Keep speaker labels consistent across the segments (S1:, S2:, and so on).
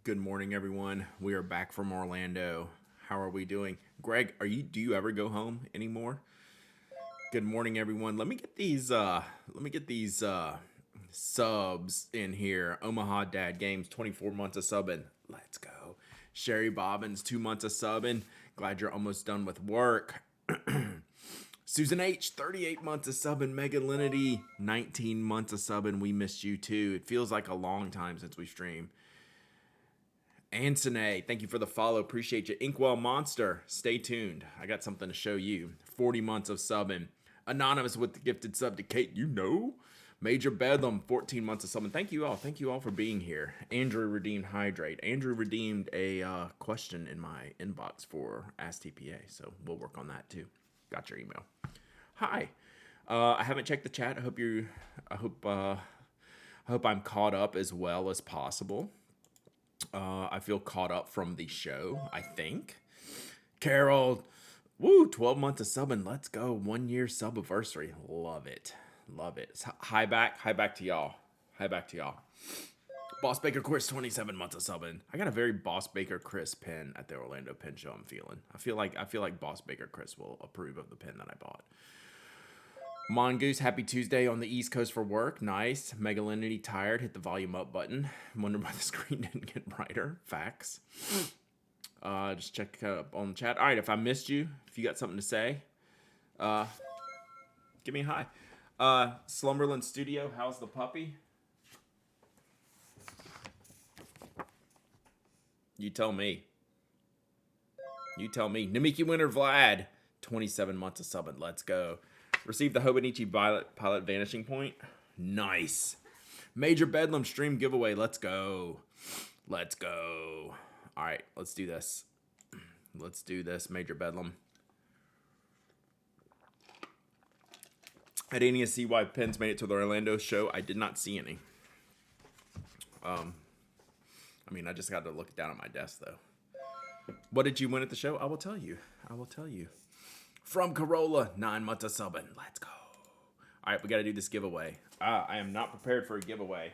S1: Good morning, everyone. We are back from Orlando. How are we doing? Greg, do you ever go home anymore? Good morning, everyone. Let me get these subs in here. Omaha Dad Games, 24 months of subbing. Let's go. Sherry Bobbins, 2 months of subbing. Glad you're almost done with work. Susan H, 38 months of subbing. Megan Linity, 19 months of subbing. We missed you too. It feels like a long time since we streamed. Ansone, thank you for the follow. Appreciate you. Inkwell Monster, stay tuned. I got something to show you. 40 months of subbing. Anonymous with the gifted sub to Kate, you know. Major Bedlam, 14 months of subbing. Thank you all. Thank you all for being here. Andrew redeemed Hydrate. Andrew redeemed a question in my inbox for Ask TPA, so we'll work on that too. Got your email. Hi. I haven't checked the chat. I hope I'm caught up as well as possible. I feel caught up from the show, I think. Carol, 12 months of subbing. Let's go. 1 year subiversary. Love it. Love it. High back to y'all. High back to y'all. Boss Baker Chris, 27 months of subbing. I got a very Boss Baker Chris pin at the Orlando Pin Show I'm feeling. I feel like Boss Baker Chris will approve of the pin that I bought. Mongoose, happy Tuesday on the East Coast for work. Nice. Megalinity tired. Hit the volume up button. Wonder why the screen didn't get brighter. Facts. Just check up on the chat. All right, if I missed you, if you got something to say, give me a hi. Slumberland Studio, how's the puppy? You tell me. You tell me. Namiki Winter Vlad, 27 months of subbing. Let's go. Received the Hobonichi Pilot Vanishing Point. Nice. Major Bedlam stream giveaway. Let's go. Let's go. All right, let's do this. Let's do this, Major Bedlam. I didn't even see why pins made it to the Orlando show. I did not see any. I just got to look down at my desk, though. What did you win at the show? I will tell you. I will tell you. From Corolla, 9 months of subbing. Let's go. All right, we got to do this giveaway. I am not prepared for a giveaway.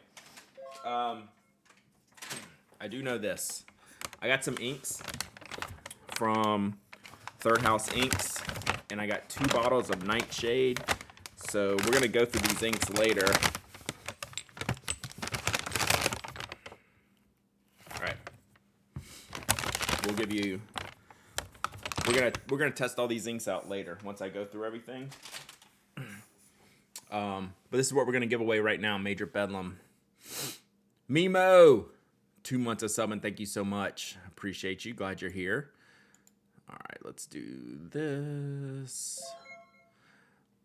S1: I do know this. I got some inks from Third House Inks, and I got 2 bottles of Nightshade. So we're going to go through these inks later. All right. We'll give you... We're gonna test all these inks out later once I go through everything. But this is what we're gonna give away right now, Major Bedlam. Mimo, 2 months of subbing. Thank you so much. Appreciate you. Glad you're here. All right, let's do this.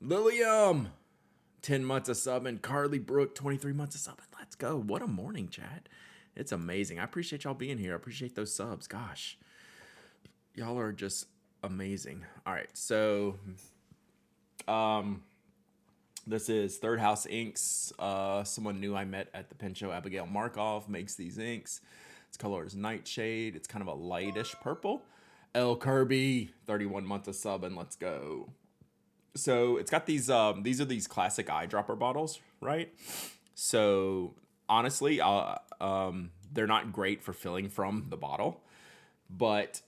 S1: Lilium, 10 months of subbing. Carly Brook, 23 months of subbing. Let's go. What a morning, chat. It's amazing. I appreciate y'all being here. I appreciate those subs. Gosh. Y'all are just amazing. All right, so this is Third House Inks. Someone new I met at the Pin Show, Abigail Markov, makes these inks. Its color is Nightshade. It's kind of a lightish purple. L Kirby, 31 months of sub, and let's go. So it's got these are these classic eyedropper bottles, right? So honestly, they're not great for filling from the bottle, but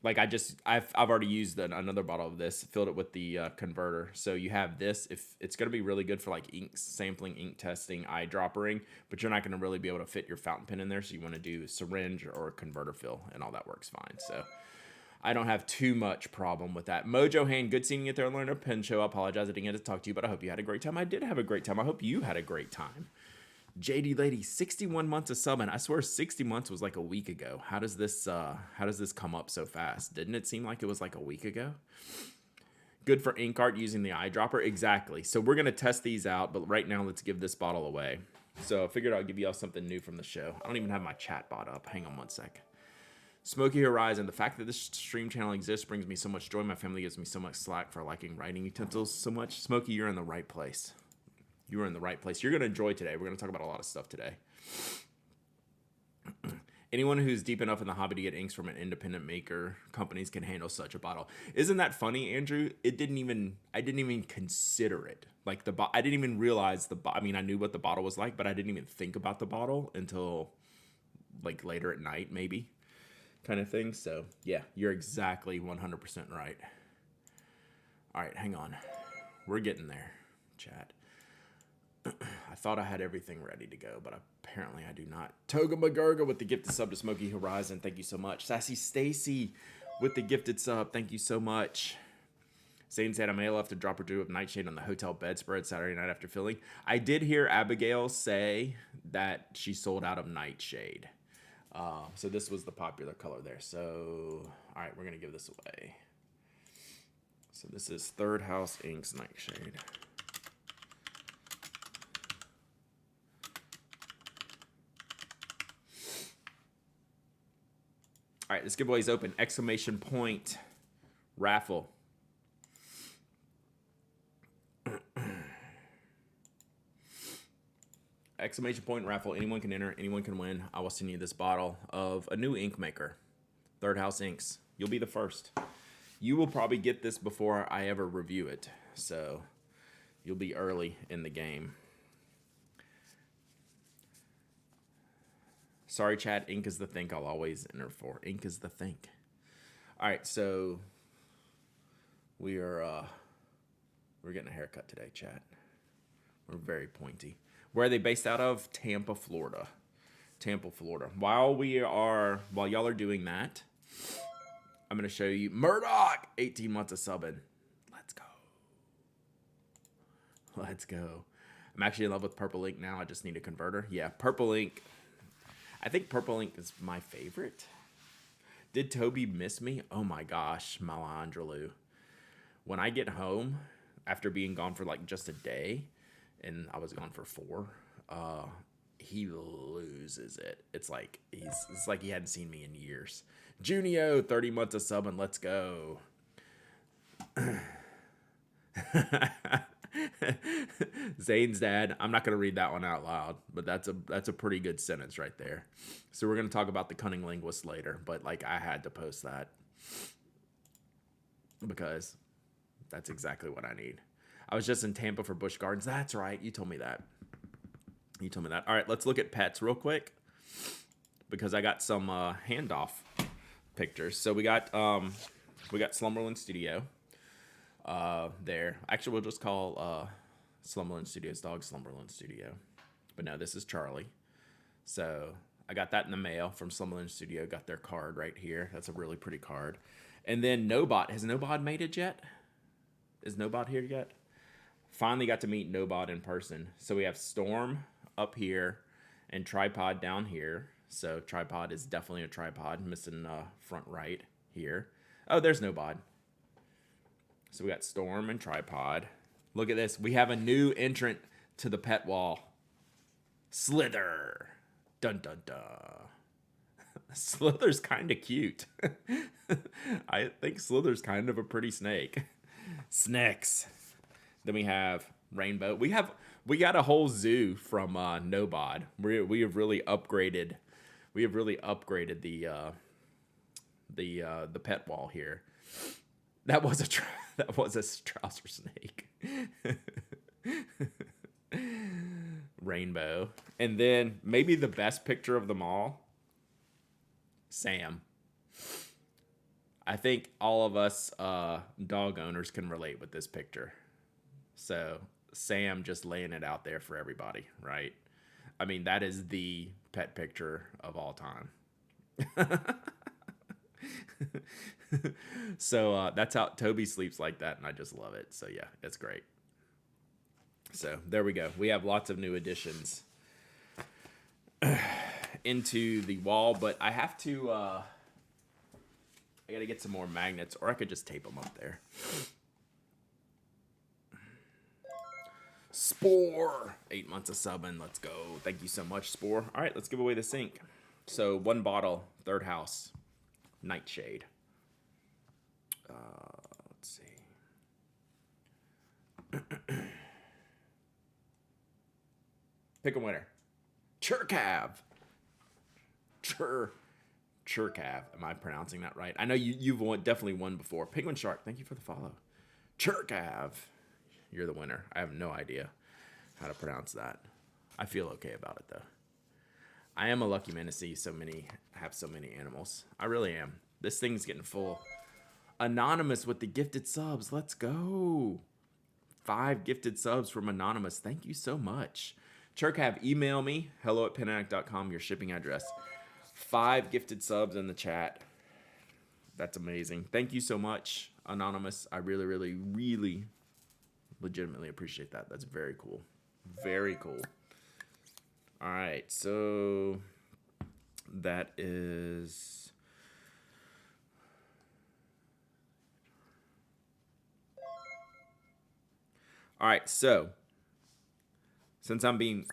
S1: like I've already used another bottle of this, filled it with the converter. So you have this. If it's going to be really good for like ink sampling, ink testing, eyedroppering, but you're not going to really be able to fit your fountain pen in there. So you want to do a syringe or a converter fill, and all that works fine. So I don't have too much problem with that. Mojo Hand, good seeing you at the Orlando Pen Show. I apologize I didn't get to talk to you, but I hope you had a great time. I did have a great time. I hope you had a great time. JD Lady, 61 months of subbing. I swear 60 months was like a week ago. How does this come up so fast? Didn't it seem like it was like a week ago? Good for ink art using the eyedropper. Exactly. So we're going to test these out, but right now let's give this bottle away. So I figured I'll give y'all something new from the show. I don't even have my chat bot up. Hang on one sec. Smoky Horizon, the fact that this stream channel exists brings me so much joy. My family gives me so much slack for liking writing utensils so much. Smoky, you're in the right place. You are in the right place. You're going to enjoy today. We're going to talk about a lot of stuff today. Anyone who's deep enough in the hobby to get inks from an independent maker, companies can handle such a bottle. Isn't that funny, Andrew? I didn't even consider it. Like I didn't even realize I mean, I knew what the bottle was like, but I didn't even think about the bottle until like later at night, maybe, kind of thing. So yeah, you're exactly 100% right. All right, hang on. We're getting there, chat. I thought I had everything ready to go, but apparently I do not. Toga McGurga with the gifted sub to Smoky Horizon. Thank you so much. Sassy Stacy with the gifted sub. Thank you so much. Zane said I may have left a drop or two of Nightshade on the hotel bedspread Saturday night after filling. I did hear Abigail say that she sold out of Nightshade. So this was the popular color there. So, all right, we're going to give this away. So this is Third House Inks Nightshade. All right, this giveaway is open. Exclamation point raffle. Exclamation point raffle. Anyone can enter. Anyone can win. I will send you this bottle of a new ink maker. Third House Inks. You'll be the first. You will probably get this before I ever review it. So you'll be early in the game. Sorry, chat. Ink is the think I'll always enter for. Ink is the think. All right, so we're getting a haircut today, chat. We're very pointy. Where are they based out of? Tampa, Florida. Tampa, Florida. While y'all are doing that, I'm gonna show you Murdoch. 18 months of subbing. Let's go. Let's go. I'm actually in love with Purple Ink now. I just need a converter. Yeah, Purple Ink. I think Purple Ink is my favorite. Did Toby miss me? Oh my gosh, Malandrelu. When I get home, after being gone for like just a day, and I was gone for 4, he loses it. It's like he hadn't seen me in years. Junio, 30 months of sub, and let's go. Zane's dad. I'm not gonna read that one out loud, but that's a pretty good sentence right there. So we're gonna talk about the cunning linguist later, but like I had to post that because that's exactly what I need. I was just in Tampa for Busch Gardens. That's right. You told me that. All right, let's look at pets real quick because I got some handoff pictures. So we got Slumberland Studio. There. Actually, we'll just call Slumberland Studios dog Slumberland Studio. But no, this is Charlie. So I got that in the mail from Slumberland Studio. Got their card right here. That's a really pretty card. And then Nobot. Has Nobot made it yet? Is Nobot here yet? Finally got to meet Nobot in person. So we have Storm up here and Tripod down here. So Tripod is definitely a tripod. Missing front right here. Oh, there's Nobot. So we got Storm and Tripod. Look at this. We have a new entrant to the pet wall. Slither. Dun, dun, dun. Slither's kind of cute. I think Slither's kind of a pretty snake. Snacks. Then we have Rainbow. We got a whole zoo from Nobod. We have really upgraded. We have really upgraded the pet wall here. That was a Strausser snake. Rainbow. And then maybe the best picture of them all, Sam. I think all of us dog owners can relate with this picture. So Sam just laying it out there for everybody, right? I mean, that is the pet picture of all time. So that's how Toby sleeps like that, and I just love it. So yeah, it's great. So there we go. We have lots of new additions into the wall, but I have to I gotta get some more magnets, or I could just tape them up there. Spore, 8 months of subbing. Let's go. Thank you so much, Spore. All right, let's give away the sink. So 1 bottle, Third House, Nightshade. Let's see. Pick a winner. Churcav. Churkav. Am I pronouncing that right? I know you've definitely won before. Penguin Shark, thank you for the follow. Churkav, you're the winner. I have no idea how to pronounce that. I feel okay about it though. I am a lucky man to see have so many animals. I really am. This thing's getting full. Anonymous with the gifted subs. Let's go. 5 gifted subs from Anonymous. Thank you so much. Churkav, email me, hello@penaddict.com, your shipping address. 5 gifted subs in the chat. That's amazing. Thank you so much, Anonymous. I really, really, really legitimately appreciate that. That's very cool. Very cool. All right, so that is... All right, so since I'm being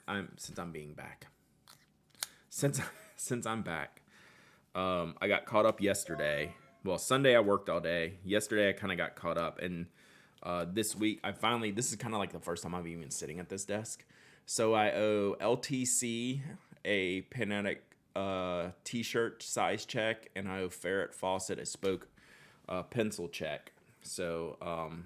S1: back, since I'm back, I got caught up yesterday. Well, Sunday I worked all day. Yesterday I kind of got caught up, and this week this is kind of like the first time I'm even sitting at this desk. So I owe LTC a Pen Addict t-shirt size check, and I owe Ferret Fawcett a Spoke pencil check. So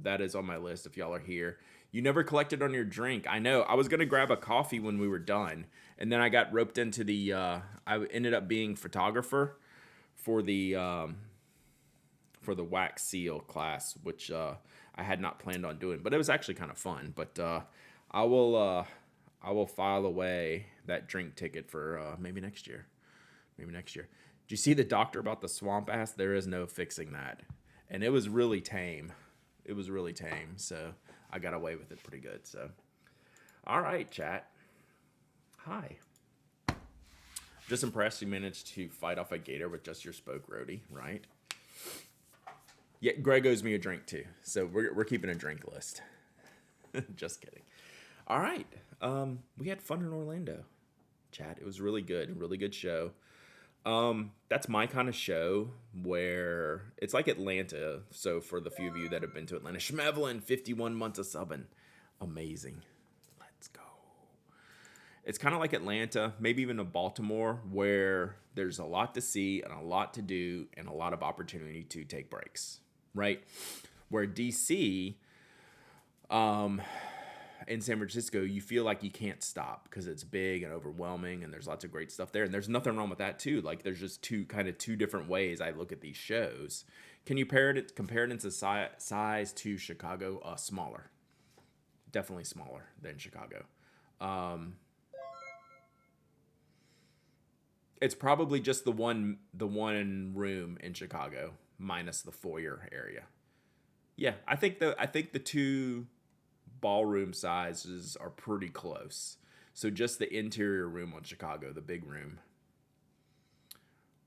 S1: that is on my list if y'all are here. You never collected on your drink. I know. I was going to grab a coffee when we were done, and then I got roped into the I ended up being photographer for the wax seal class, which I had not planned on doing, but it was actually kind of fun. But I will file away that drink ticket for maybe next year. Maybe next year. Did you see the doctor about the swamp ass? There is no fixing that. And it was really tame. It was really tame. So I got away with it pretty good. So, all right, chat. Hi. Just impressed you managed to fight off a gator with just your Spoke roadie, right? Yeah, Greg owes me a drink too. So we're keeping a drink list. Just kidding. All right. We had fun in Orlando, chat. It was really good. Really good show. That's my kind of show where it's like Atlanta. So for the few of you that have been to Atlanta, Schmevlin, 51 months of subbing. Amazing. Let's go. It's kind of like Atlanta, maybe even a Baltimore, where there's a lot to see and a lot to do and a lot of opportunity to take breaks, right? Where DC, in San Francisco, you feel like you can't stop because it's big and overwhelming and there's lots of great stuff there. And there's nothing wrong with that too. Like there's just two different ways I look at these shows. Can you compare it into size to Chicago? Smaller. Definitely smaller than Chicago. It's probably just the one room in Chicago minus the foyer area. Yeah, I think the two ballroom sizes are pretty close. So just the interior room on Chicago, the big room.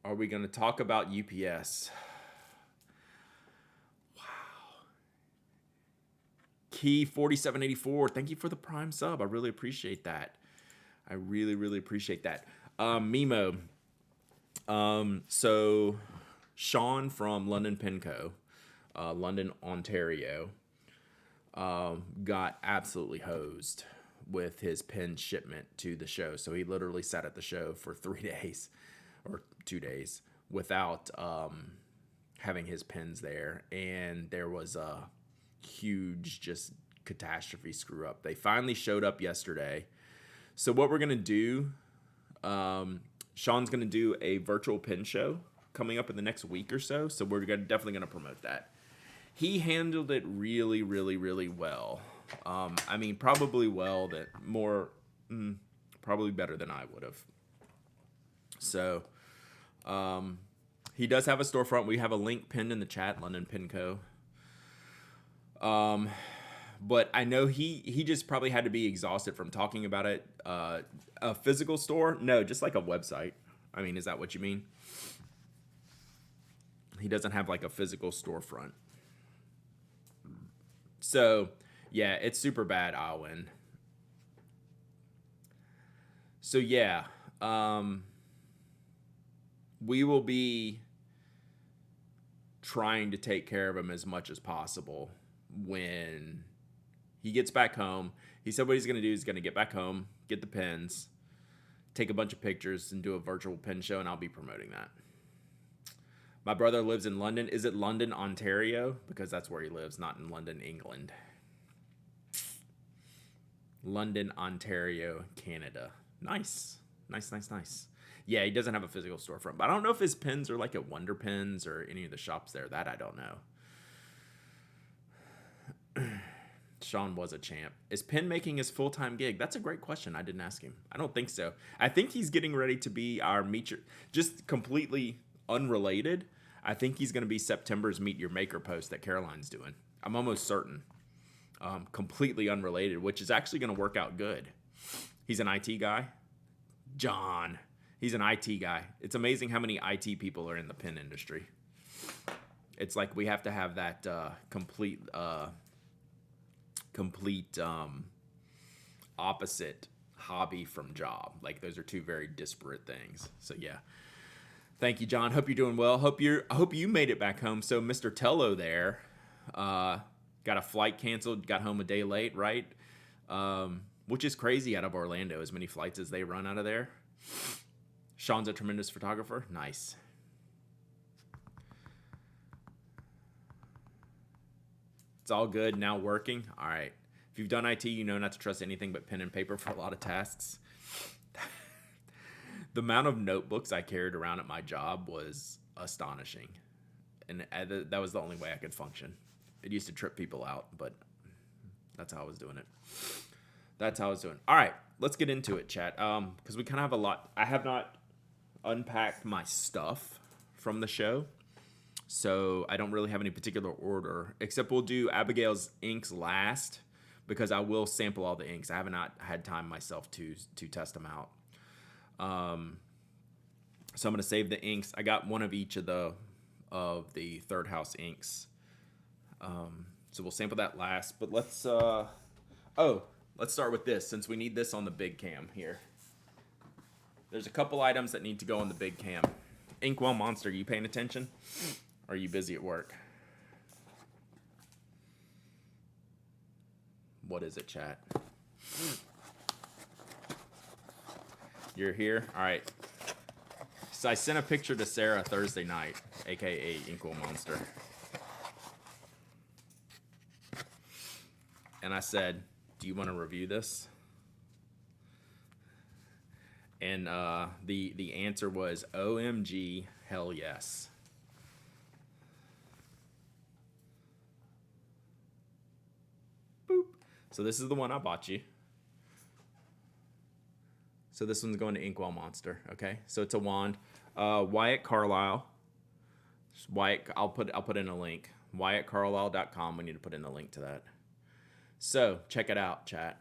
S1: Are we going to talk about UPS? Wow. Key 4784, thank you for the Prime sub. I really appreciate that. I really, really appreciate that. Mimo. So Sean from London Pen Co., London, Ontario, got absolutely hosed with his pen shipment to the show. So he literally sat at the show for 3 days or 2 days without having his pens there. And there was a huge just catastrophe screw up. They finally showed up yesterday. So what we're going to do, Sean's going to do a virtual pen show coming up in the next week or so. So we're definitely going to promote that. He handled it really, really, really well. I mean, probably probably better than I would have. So, he does have a storefront. We have a link pinned in the chat, London Pen Co. But I know he just probably had to be exhausted from talking about it. A physical store? No, just like a website. I mean, is that what you mean? He doesn't have like a physical storefront. So, yeah, it's super bad, Alwyn. So, yeah, we will be trying to take care of him as much as possible when he gets back home. He said what he's going to do is going to get back home, get the pens, take a bunch of pictures and do a virtual pen show, and I'll be promoting that. My brother lives in London. Is it London, Ontario? Because that's where he lives, not in London, England. London, Ontario, Canada. Nice. Nice. Yeah, he doesn't have a physical storefront. But I don't know if his pens are like at Wonder Pens or any of the shops there. That I don't know. Sean was a champ. Is pen making his full-time gig? That's a great question. I didn't ask him. I don't think so. I think he's getting ready to be our just completely unrelated. I think he's going to be September's Meet Your Maker post that Caroline's doing. I'm almost certain. Completely unrelated, which is actually going to work out good. He's an IT guy. John. He's an IT guy. It's amazing how many IT people are in the pen industry. It's like we have to have that complete opposite hobby from job. Like those are two very disparate things. So yeah. Thank you, John. Hope you're doing well. I hope you made it back home. So Mr. Tello there got a flight canceled, got home a day late, right? Which is crazy out of Orlando, as many flights as they run out of there. Sean's a tremendous photographer. Nice. It's all good. Now working. All right. If you've done IT, you know not to trust anything but pen and paper for a lot of tasks. The amount of notebooks I carried around at my job was astonishing. And that was the only way I could function. It used to trip people out, but that's how I was doing it. All right, let's get into it, chat. Because we kind of have a lot. I have not unpacked my stuff from the show, so I don't really have any particular order, except we'll do Abigail's inks last, because I will sample all the inks. I have not had time myself to test them out. So I'm going to save the inks. I got one of each of the Third House inks. So we'll sample that last, but let's start with this, since we need this on the big cam here. There's a couple items that need to go on the big cam. Inkwell Monster, you paying attention? Or are you busy at work? What is it, chat? You're here? All right. So I sent a picture to Sarah Thursday night, aka Inkwell Monster. And I said, do you want to review this? And the answer was, OMG, hell yes. Boop. So this is the one I bought you. So this one's going to Inkwell Monster, okay? So it's a wand. Wyatt Carlisle. I'll put in a link. WyattCarlisle.com. We need to put in a link to that. So check it out, chat.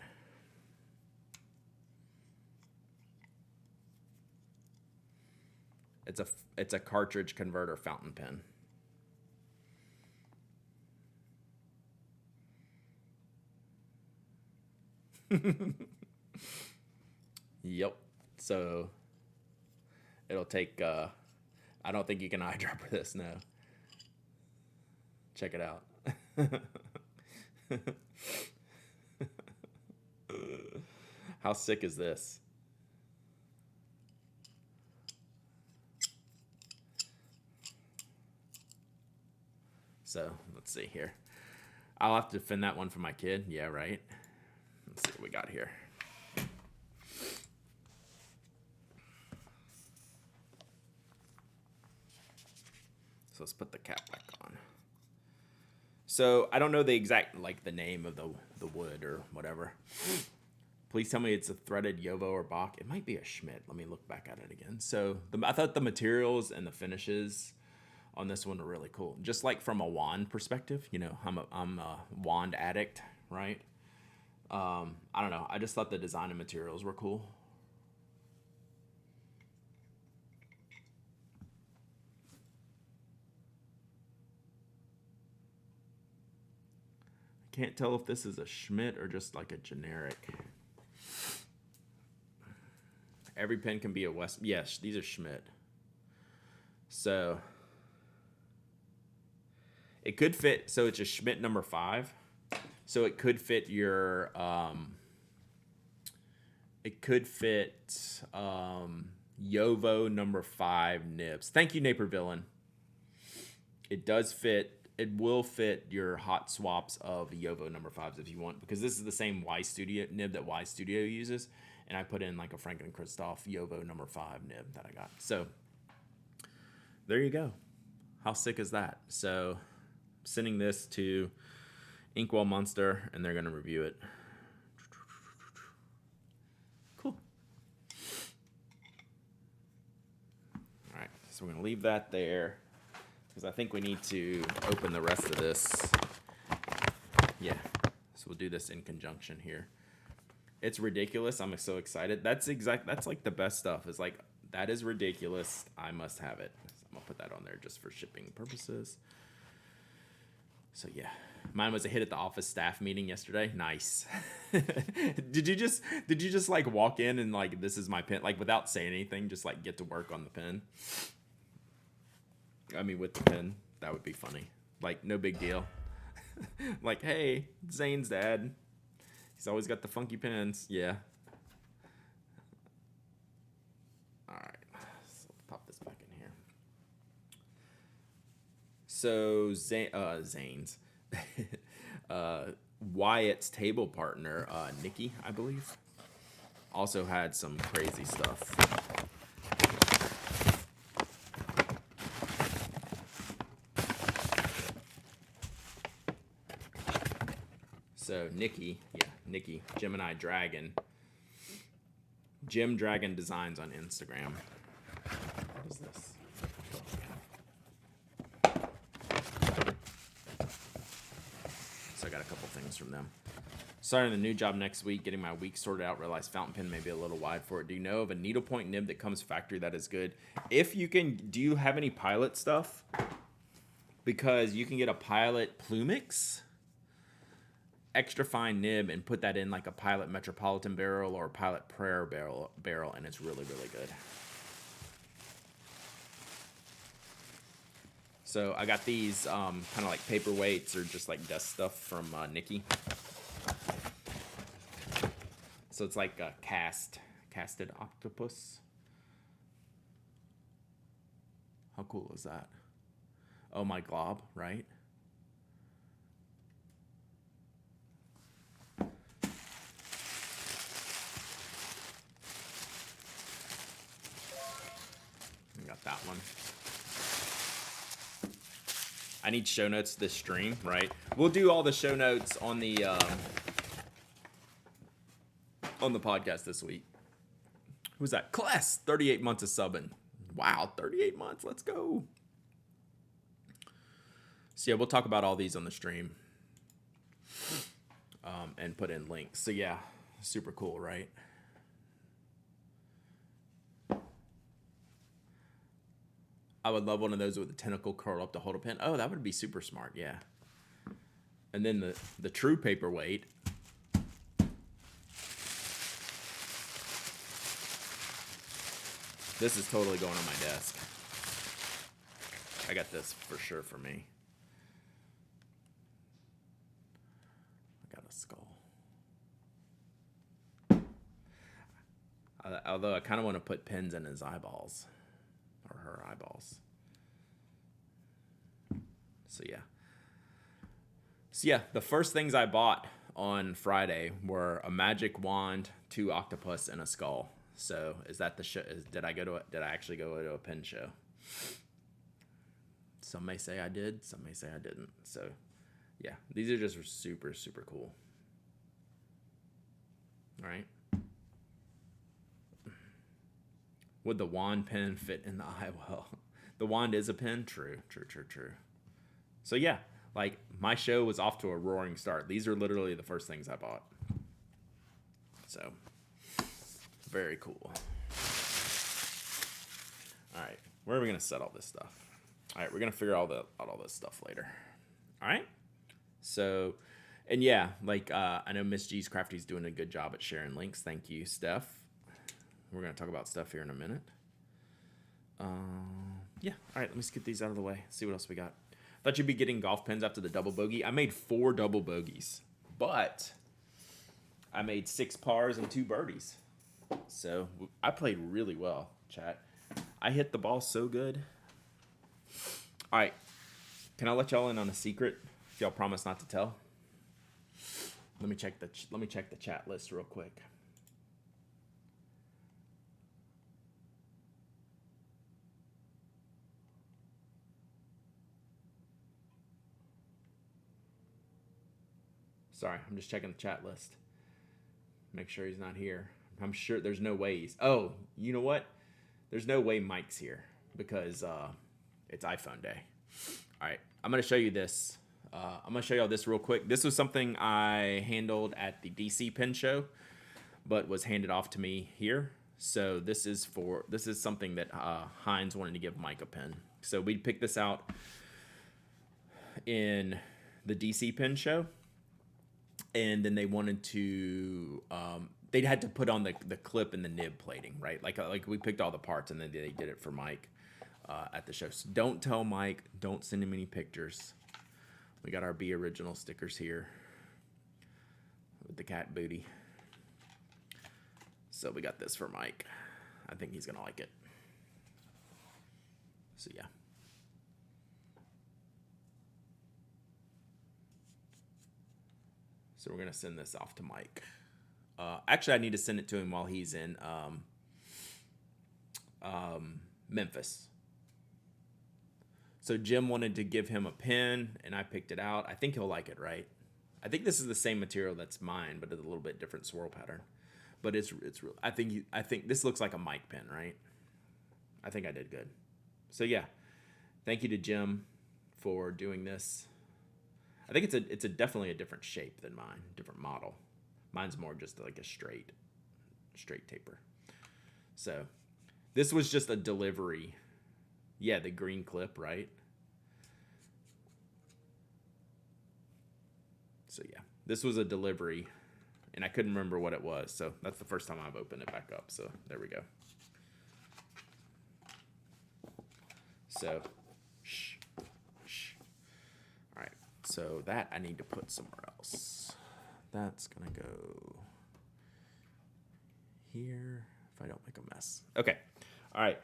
S1: It's a cartridge converter fountain pen. Yep. So it'll take. I don't think you can eyedropper this. No. Check it out. How sick is this? So let's see here. I'll have to defend that one for my kid. Yeah, right. Let's see what we got here. So let's put the cap back on. So I don't know the exact, like the name of the wood or whatever. Please tell me it's a threaded Yovo or Bach. It might be a Schmidt. Let me look back at it again. So I thought the materials and the finishes on this one are really cool. Just like from a wand perspective, you know, I'm a wand addict, right? I don't know. I just thought the design and materials were cool. I can't tell if this is a Schmidt or just like a generic. Every pen can be a West. Yes, these are Schmidt. So it could fit. So it's a Schmidt number 5. So it could fit your It could fit Yovo number 5 nibs. Thank you, Naper Villain. It does fit. It will fit your hot swaps of Yovo number 5s if you want, because this is the same Y Studio nib that Y Studio uses, and I put in like a Franklin Christoph Yovo number 5 nib that I got. So there you go. How sick is that? So sending this to Inkwell Monster, and they're going to review it. Cool. All right, so we're going to leave that there, because I think we need to open the rest of this. Yeah, so we'll do this in conjunction here. It's ridiculous. I'm so excited. That's like the best stuff. It's like, that is ridiculous. I must have it. So I'm gonna put that on there just for shipping purposes. So yeah, mine was a hit at the office staff meeting yesterday. Nice. Did you just like walk in and like, this is my pen, like without saying anything, just like get to work on the pen? I mean, with the pen, that would be funny. Like, no big deal. Like, hey, Zane's dad. He's always got the funky pens. Yeah. All right. So let's pop this back in here. So, Zane's. Wyatt's table partner, Nikki, I believe, also had some crazy stuff. So Nikki, Gemini Dragon, Gem Dragon Designs on Instagram. What is this? So I got a couple things from them. Starting a new job next week, getting my week sorted out, realized fountain pen may be a little wide for it. Do you know of a needlepoint nib that comes factory that is good? If you can, do you have any Pilot stuff? Because you can get a Pilot Plumix extra fine nib and put that in like a Pilot Metropolitan barrel or a Pilot Prayer barrel, and it's really, really good. So I got these kind of like paperweights or just like desk stuff from Nikki. So it's like a casted octopus. How cool is that? Oh, my glob, right? Got that one. I need show notes to this stream, right? We'll do all the show notes on the podcast this week. Who's that? Class, 38 months of subbing. Wow, 38 months. Let's go. So yeah, we'll talk about all these on the stream, and put in links. So yeah, super cool, right? I would love one of those with a tentacle curl up to hold a pen. Oh, that would be super smart, yeah. And then the true paperweight. This is totally going on my desk. I got this for sure for me. I got a skull. Although I kind of want to put pins in his eyeballs. Or her eyeballs. So yeah, the first things I bought on Friday were a magic wand, 2 octopus, and a skull. So is that the show? Did I actually go to a pen show? Some may say I did, some may say I didn't. So yeah, these are just super, super cool. All right. Would the wand pen fit in the eye well? The wand is a pen? True. So yeah, like my show was off to a roaring start. These are literally the first things I bought. So, very cool. All right, where are we going to set all this stuff? All right, we're going to figure out all this stuff later. All right? So, and yeah, like I know Miss G's Crafty's doing a good job at sharing links. Thank you, Steph. We're going to talk about stuff here in a minute. Yeah. All right, let me just get these out of the way. See what else we got. Thought you'd be getting golf pins after the double bogey. I made 4 double bogeys, but I made 6 pars and 2 birdies. So I played really well, chat. I hit the ball so good. All right, can I let y'all in on a secret? If y'all promise not to tell. Let me check the chat list real quick. Sorry, I'm just checking the chat list. Make sure he's not here. I'm sure there's no way he's. Oh, you know what? There's no way Mike's here because it's iPhone day. All right, I'm gonna show you this. I'm gonna show y'all this real quick. This was something I handled at the DC Pen Show, but was handed off to me here. So this is something that Heinz wanted to give Mike a pen. So we picked this out in the DC Pen Show, and then they wanted to they had to put on the clip and the nib plating, right? Like we picked all the parts, and then they did it for Mike at the show. So don't tell Mike. Don't send him any pictures. We got our Be Original stickers here with the cat booty. So we got this for Mike. I think he's gonna like it. So yeah. So we're gonna send this off to Mike. Actually, I need to send it to him while he's in Memphis. So Jim wanted to give him a pen, and I picked it out. I think he'll like it, right? I think this is the same material that's mine, but it's a little bit different swirl pattern. But it's real. I think this looks like a Mike pen, right? I think I did good. So yeah, thank you to Jim for doing this. I think it's definitely a different shape than mine, different model. Mine's more just like a straight taper. So this was just a delivery. Yeah, the green clip, right? So yeah, this was a delivery, and I couldn't remember what it was. So that's the first time I've opened it back up. So there we go. So, shh. All right. So that I need to put somewhere else. That's gonna go here if I don't make a mess. Okay. All right.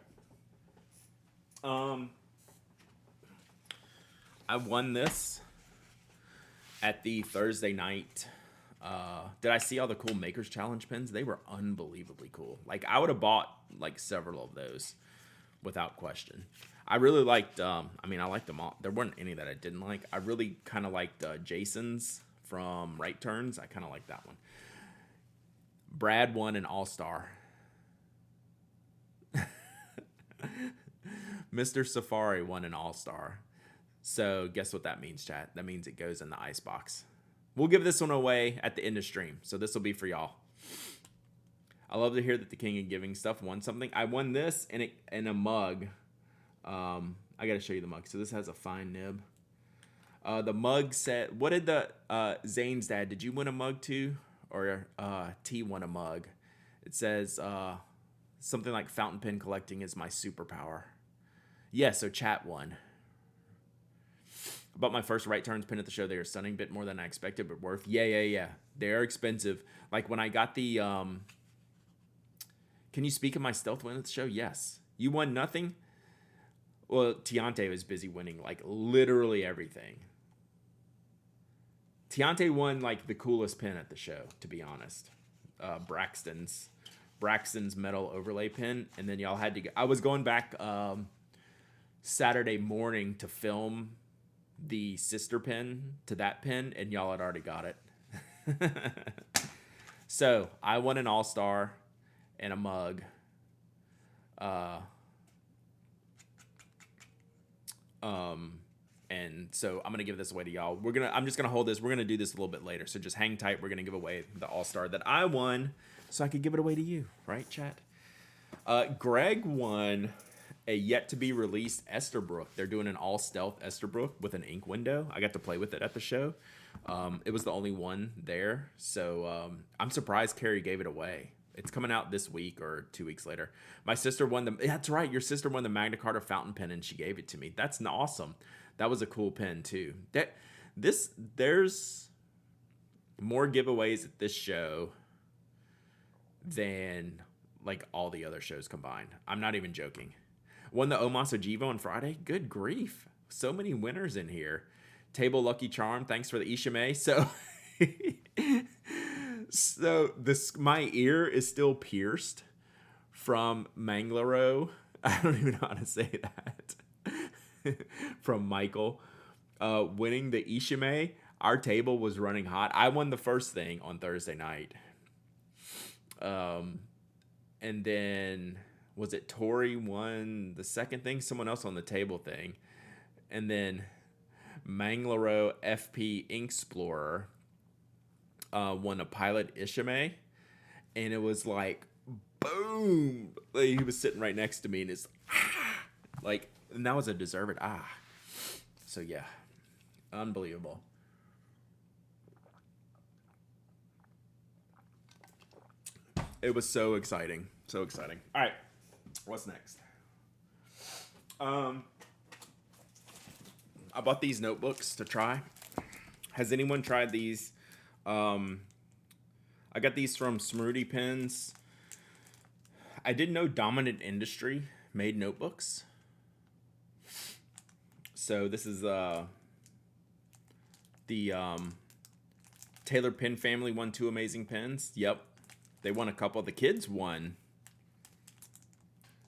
S1: I won this at the Thursday night. Did I see all the cool Makers Challenge pins? They were unbelievably cool. Like I would have bought like several of those without question. I really liked. I liked them all. There weren't any that I didn't like. I really kind of liked Jason's from Right Turns. I kind of like that one. Brad won an All-Star. Mr. Safari won an All-Star. So guess what that means, chat? That means it goes in the ice box. We'll give this one away at the end of stream. So this will be for y'all. I love to hear that the King of Giving stuff won something. I won this in a mug. I got to show you the mug. So this has a fine nib. The mug said, what did the Zane's dad, did you win a mug too? Or T won a mug? It says something like fountain pen collecting is my superpower. Yeah, so chat won. I bought my first Right Turns pin at the show. They are stunning, bit more than I expected, but worth. Yeah. They're expensive. Like when I got the can you speak of my stealth win at the show? Yes. You won nothing? Well, Tiante was busy winning like literally everything. Tiante won like the coolest pin at the show, to be honest. Braxton's metal overlay pin, and then y'all had to I was going back Saturday morning to film the sister pin to that pin, and y'all had already got it. So I won an All-Star and a mug. And so I'm gonna give this away to y'all. I'm just gonna hold this. We're gonna do this a little bit later. So just hang tight. We're gonna give away the All-Star that I won, so I could give it away to you, right, chat? Greg won a yet to be released Esterbrook. They're doing an all stealth Esterbrook with an ink window. I got to play with it at the show. It was the only one there, so I'm surprised Carrie gave it away. It's coming out this week or 2 weeks later. My sister won the. That's right, your sister won the Magna Carta fountain pen, and she gave it to me. That's awesome. That was a cool pen too. There's more giveaways at this show than like all the other shows combined. I'm not even joking. Won the Omasa Jivo on Friday. Good grief. So many winners in here. Table Lucky Charm. Thanks for the Ishime. So, this my ear is still pierced from Manglero. I don't even know how to say that. From Michael. Winning the Ishime. Our table was running hot. I won the first thing on Thursday night. And then was it Tori won the second thing? Someone else on the table thing. And then Manglero FP Inksplorer won a Pilot Ishime. And it was like, boom. Like, he was sitting right next to me and it's like, and that was a deserved So yeah, unbelievable. It was so exciting. So exciting. All right. What's next? I bought these notebooks to try. Has anyone tried these? I got these from Smrooty Pens. I didn't know Dominant Industry made notebooks. So this is the Taylor Pen family won 2 amazing pens. Yep. They won a couple. The kids won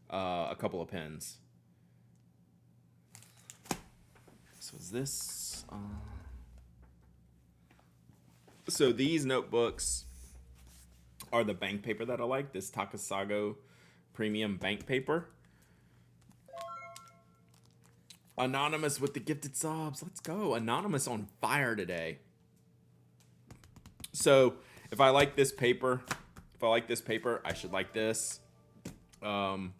S1: a couple of pens. So is this? So these notebooks are the bank paper that I like. This Takasago Premium Bank Paper. Anonymous with the gifted subs. Let's go. Anonymous on fire today. So if I like this paper, I should like this. And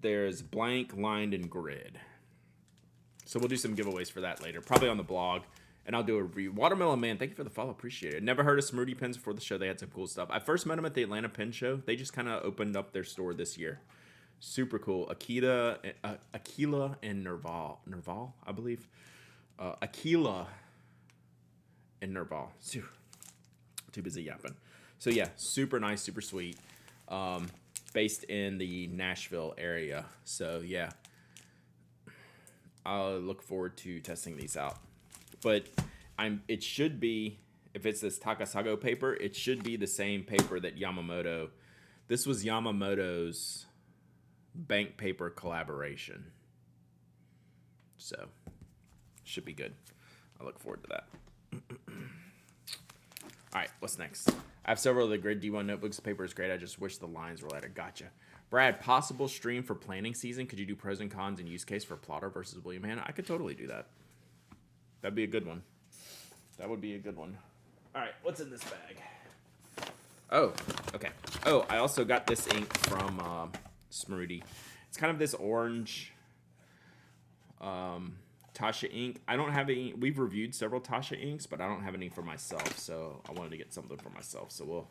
S1: there's blank, lined, and grid. So we'll do some giveaways for that later, probably on the blog. And I'll do a review. Watermelon Man, thank you for the follow. Appreciate it. Never heard of Smrooty Pens before the show. They had some cool stuff. I first met them at the Atlanta Pen Show. They just kind of opened up their store this year. Super cool. Aquila and Nerval, I believe. Aquila and Nerval. Too busy yapping. So yeah, super nice, super sweet. Based in the Nashville area. So yeah, I'll look forward to testing these out. But it should be, if it's this Takasago paper, it should be the same paper that Yamamoto. This was Yamamoto's bank paper collaboration. So should be good. I look forward to that. All right, what's next? I have several of the Grid D1 notebooks. The paper is great. I just wish the lines were lighter. Gotcha. Brad, possible stream for planning season. Could you do pros and cons and use case for Plotter versus William Hanna? I could totally do that. That'd be a good one. That would be a good one. All right, what's in this bag? Oh, okay. Oh, I also got this ink from Smrooty. It's kind of this orange Tasha ink. I don't have any. We've reviewed several Tasha inks, but I don't have any for myself, so I wanted to get something for myself. So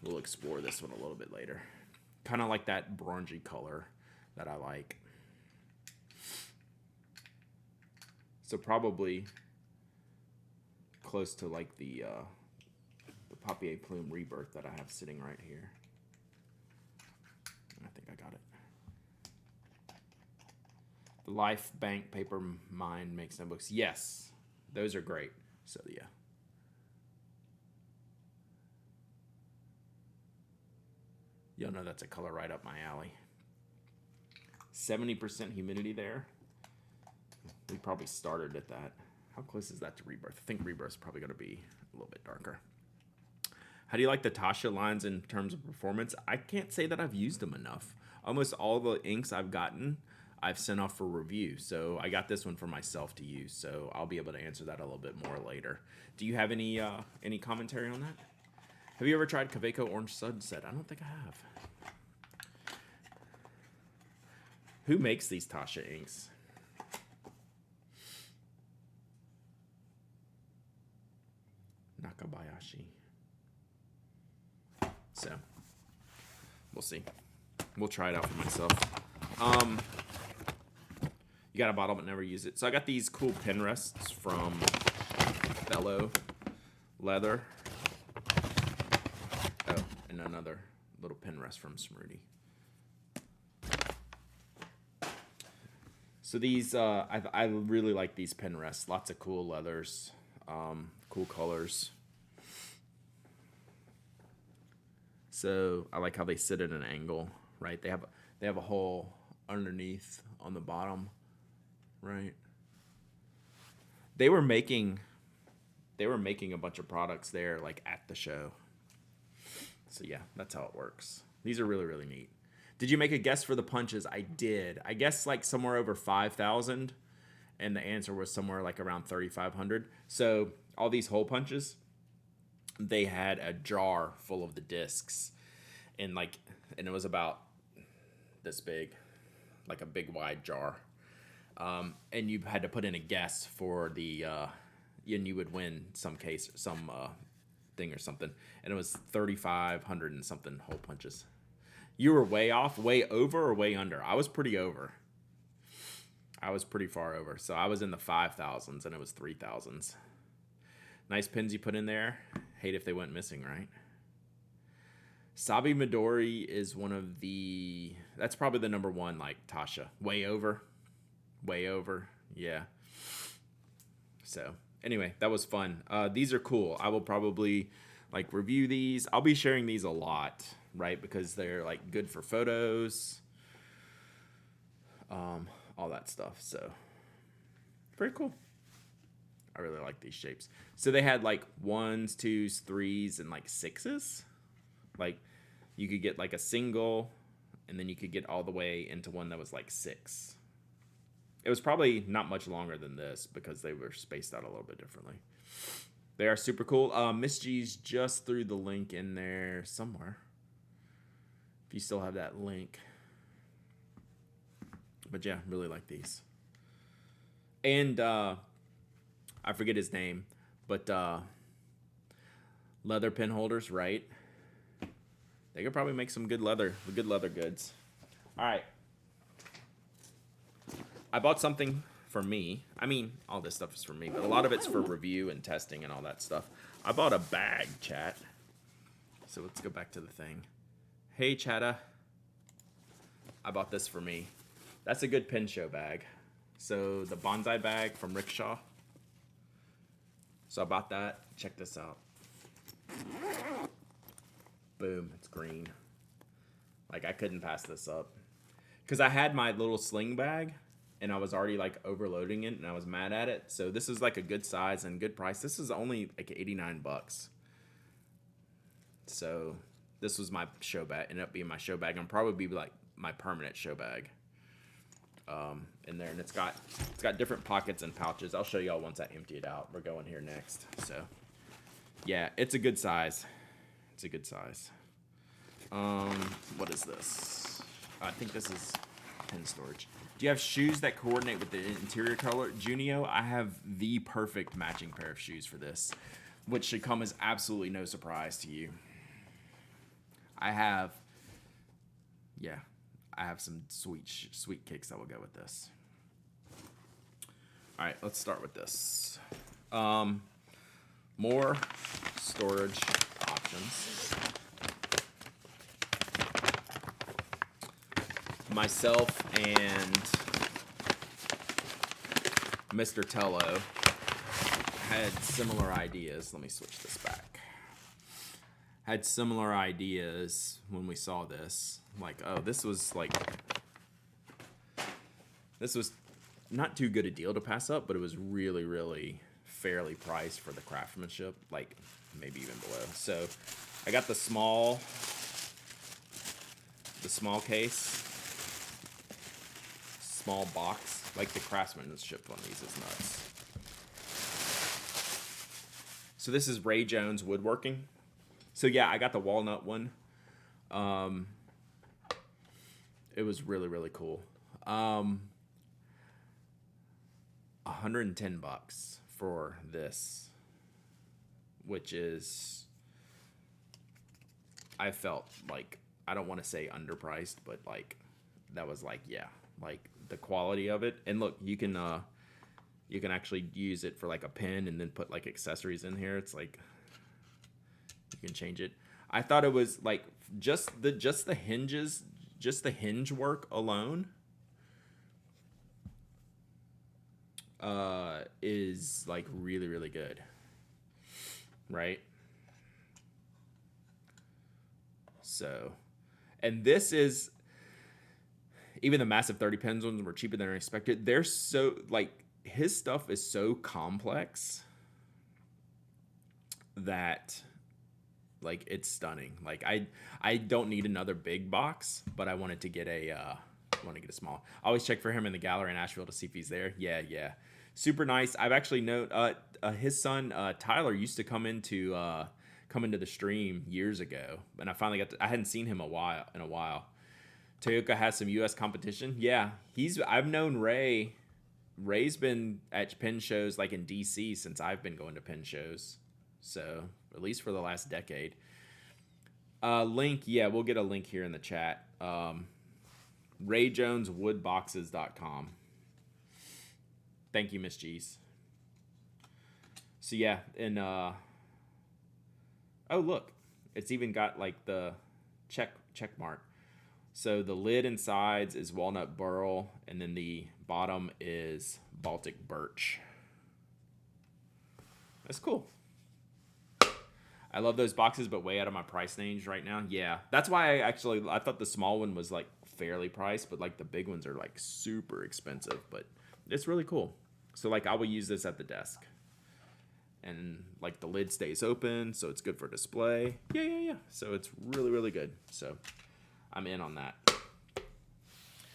S1: we'll explore this one a little bit later. Kind of like that orangey color that I like. So probably close to like the Papier Plume Rebirth that I have sitting right here. I think I got it. The Life Bank Paper Mind makes notebooks. Yes, those are great. So yeah. You'll know that's a color right up my alley. 70% humidity there. We probably started at that. How close is that to Rebirth? I think Rebirth's probably going to be a little bit darker. How do you like the Tasha lines in terms of performance? I can't say that I've used them enough. Almost all the inks I've gotten, I've sent off for review. So I got this one for myself to use. So I'll be able to answer that a little bit more later. Do you have any commentary on that? Have you ever tried Kaweco Orange Sunset? I don't think I have. Who makes these Tasha inks? Nakabayashi. So, we'll see. We'll try it out for myself. You got a bottle but never use it. So I got these cool pen rests from Bellow Leather. another little pin rest from Smrudi. So these, I really like these pin rests. Lots of cool leathers, cool colors. So I like how they sit at an angle, right? They have a hole underneath on the bottom, right? They were making a bunch of products there, like at the show. So yeah, that's how it works. These are really, really neat. Did you make a guess for the punches? I did. I guess like somewhere over 5,000, and the answer was somewhere like around 3,500. So all these hole punches, they had a jar full of the discs, and it was about this big, like a big wide jar. And you had to put in a guess for the, and you would win some thing or something, and it was 3,500 and something hole punches. You were way off, way over, or way under? I was pretty over. I was pretty far over. So I was in the 5,000s, and it was 3,000s. Nice pins you put in there. Hate if they went missing, right? Sabi Midori is one of the... That's probably the number one, like Tasha. Way over. Way over. Yeah. So, anyway, that was fun. These are cool. I will probably, review these. I'll be sharing these a lot, right? Because they're, good for photos. All that stuff. So, very cool. I really like these shapes. So they had 1s, 2s, 3s, and 6s. You could get a single, and then you could get all the way into one that was 6. It was probably not much longer than this because they were spaced out a little bit differently. They are super cool. Miss G's just threw the link in there somewhere. If you still have that link. But yeah, really like these. And I forget his name, but leather pin holders, right? They could probably make some good leather goods. All right. I bought something for me. I mean, all this stuff is for me, but a lot of it's for review and testing and all that stuff. I bought a bag, chat. So let's go back to the thing. Hey, chatta. I bought this for me. That's a good pin show bag. So the bonsai bag from Rickshaw. So I bought that. Check this out. Boom, it's green. I couldn't pass this up. Because I had my little sling bag, and I was already overloading it, and I was mad at it. So this is a good size and good price. This is only $89. So this was my show bag. Ended up being my show bag. And probably be my permanent show bag. In there, and it's got different pockets and pouches. I'll show y'all once I empty it out. We're going here next. So yeah, it's a good size. It's a good size. What is this? I think this is pin storage. Do you have shoes that coordinate with the interior color? Junio, I have the perfect matching pair of shoes for this, which should come as absolutely no surprise to you. I have some sweet kicks that will go with this. All right, let's start with this. More storage options. Myself and Mr. Tello had similar ideas. Let me switch this back. Had similar ideas when we saw this. This was not too good a deal to pass up, but it was really, really fairly priced for the craftsmanship, maybe even below. So I got the small case, small box. The craftsmanship on these is nuts. So this is Ray Jones Woodworking. So yeah, I got the walnut one. It was really, really cool. $110 for this, which is, I felt I don't want to say underpriced, but that was the quality of it. And look, you can actually use it for a pin and then put accessories in here. It's you You can change it. I thought it was like just the hinges, just the hinge work alone is like really, really good. Right? So, and this is even the massive 30 pins ones were cheaper than I expected. They're so like his stuff is so complex that like it's stunning. Like I don't need another big box, but I wanted to get a small. I always check for him in the gallery in Asheville to see if he's there. Yeah, yeah. Super nice. I've actually known his son Tyler used to come into the stream years ago, and I hadn't seen him in a while. Toyooka has some U.S. competition. Yeah, I've known Ray. Ray's been at pin shows like in D.C. since I've been going to pin shows, so at least for the last decade. Link, yeah, we'll get a link here in the chat. RayJonesWoodBoxes.com. Thank you, Miss G's. So yeah, and oh look, it's even got like the check mark. So the lid and sides is walnut burl, and then the bottom is Baltic birch. That's cool. I love those boxes, but way out of my price range right now. Yeah, that's why I thought the small one was like fairly priced, but like the big ones are like super expensive. But it's really cool. So like I will use this at the desk, and like the lid stays open, so it's good for display. Yeah. So it's really, really good. So I'm in on that.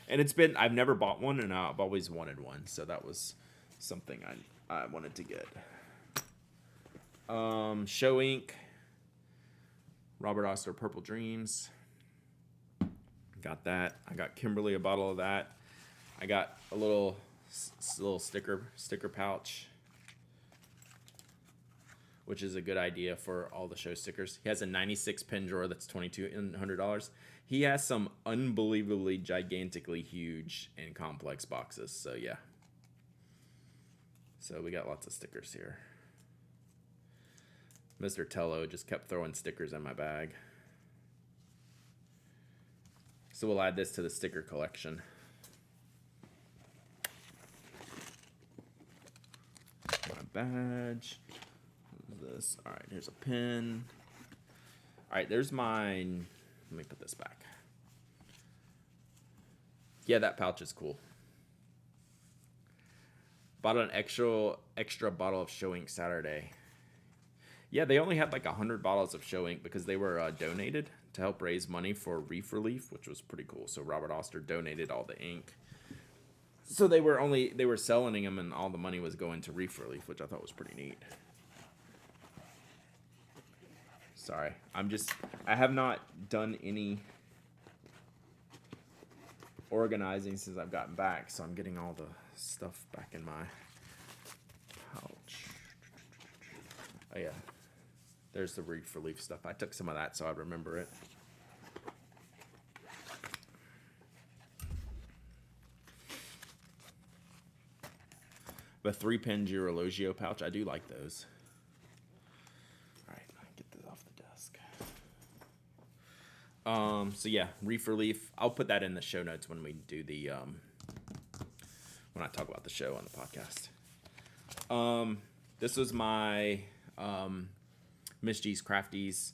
S1: And I've never bought one, and I've always wanted one, so that was something I wanted to get. Show Ink, Robert Oster Purple Dreams. Got that. I got Kimberly a bottle of that. I got a little sticker pouch, which is a good idea for all the show stickers. He has a 96 pin drawer that's $2,200. He has some unbelievably gigantically huge and complex boxes. So yeah. So we got lots of stickers here. Mr. Tello just kept throwing stickers in my bag. So we'll add this to the sticker collection. My badge. What is this? All right, here's a pin. All right, there's mine. Let me put this back. Yeah, that pouch is cool. Bought an extra bottle of Show Ink Saturday. Yeah, they only had like 100 bottles of Show Ink because they were donated to help raise money for Reef Relief, which was pretty cool. So Robert Oster donated all the ink. So they were selling them, and all the money was going to Reef Relief, which I thought was pretty neat. Sorry, I have not done any organizing since I've gotten back, so I'm getting all the stuff back in my pouch. Oh yeah, there's the Reef Relief stuff. I took some of that so I remember it. The 3-pin Girologio pouch, I do like those. All right, get this off the desk. So yeah, Reef Relief. I'll put that in the show notes when we do the when I talk about the show on the podcast. This was my Miss G's Crafties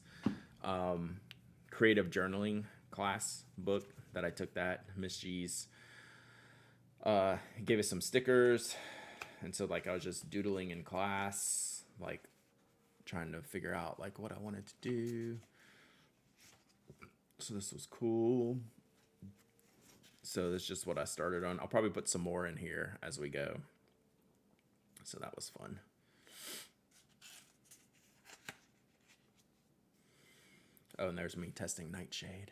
S1: creative journaling class book that I took. That Miss G's gave us some stickers. And so, like, I was just doodling in class, like, trying to figure out, like, what I wanted to do. So this was cool. So that's just what I started on. I'll probably put some more in here as we go. So that was fun. Oh, and there's me testing Nightshade.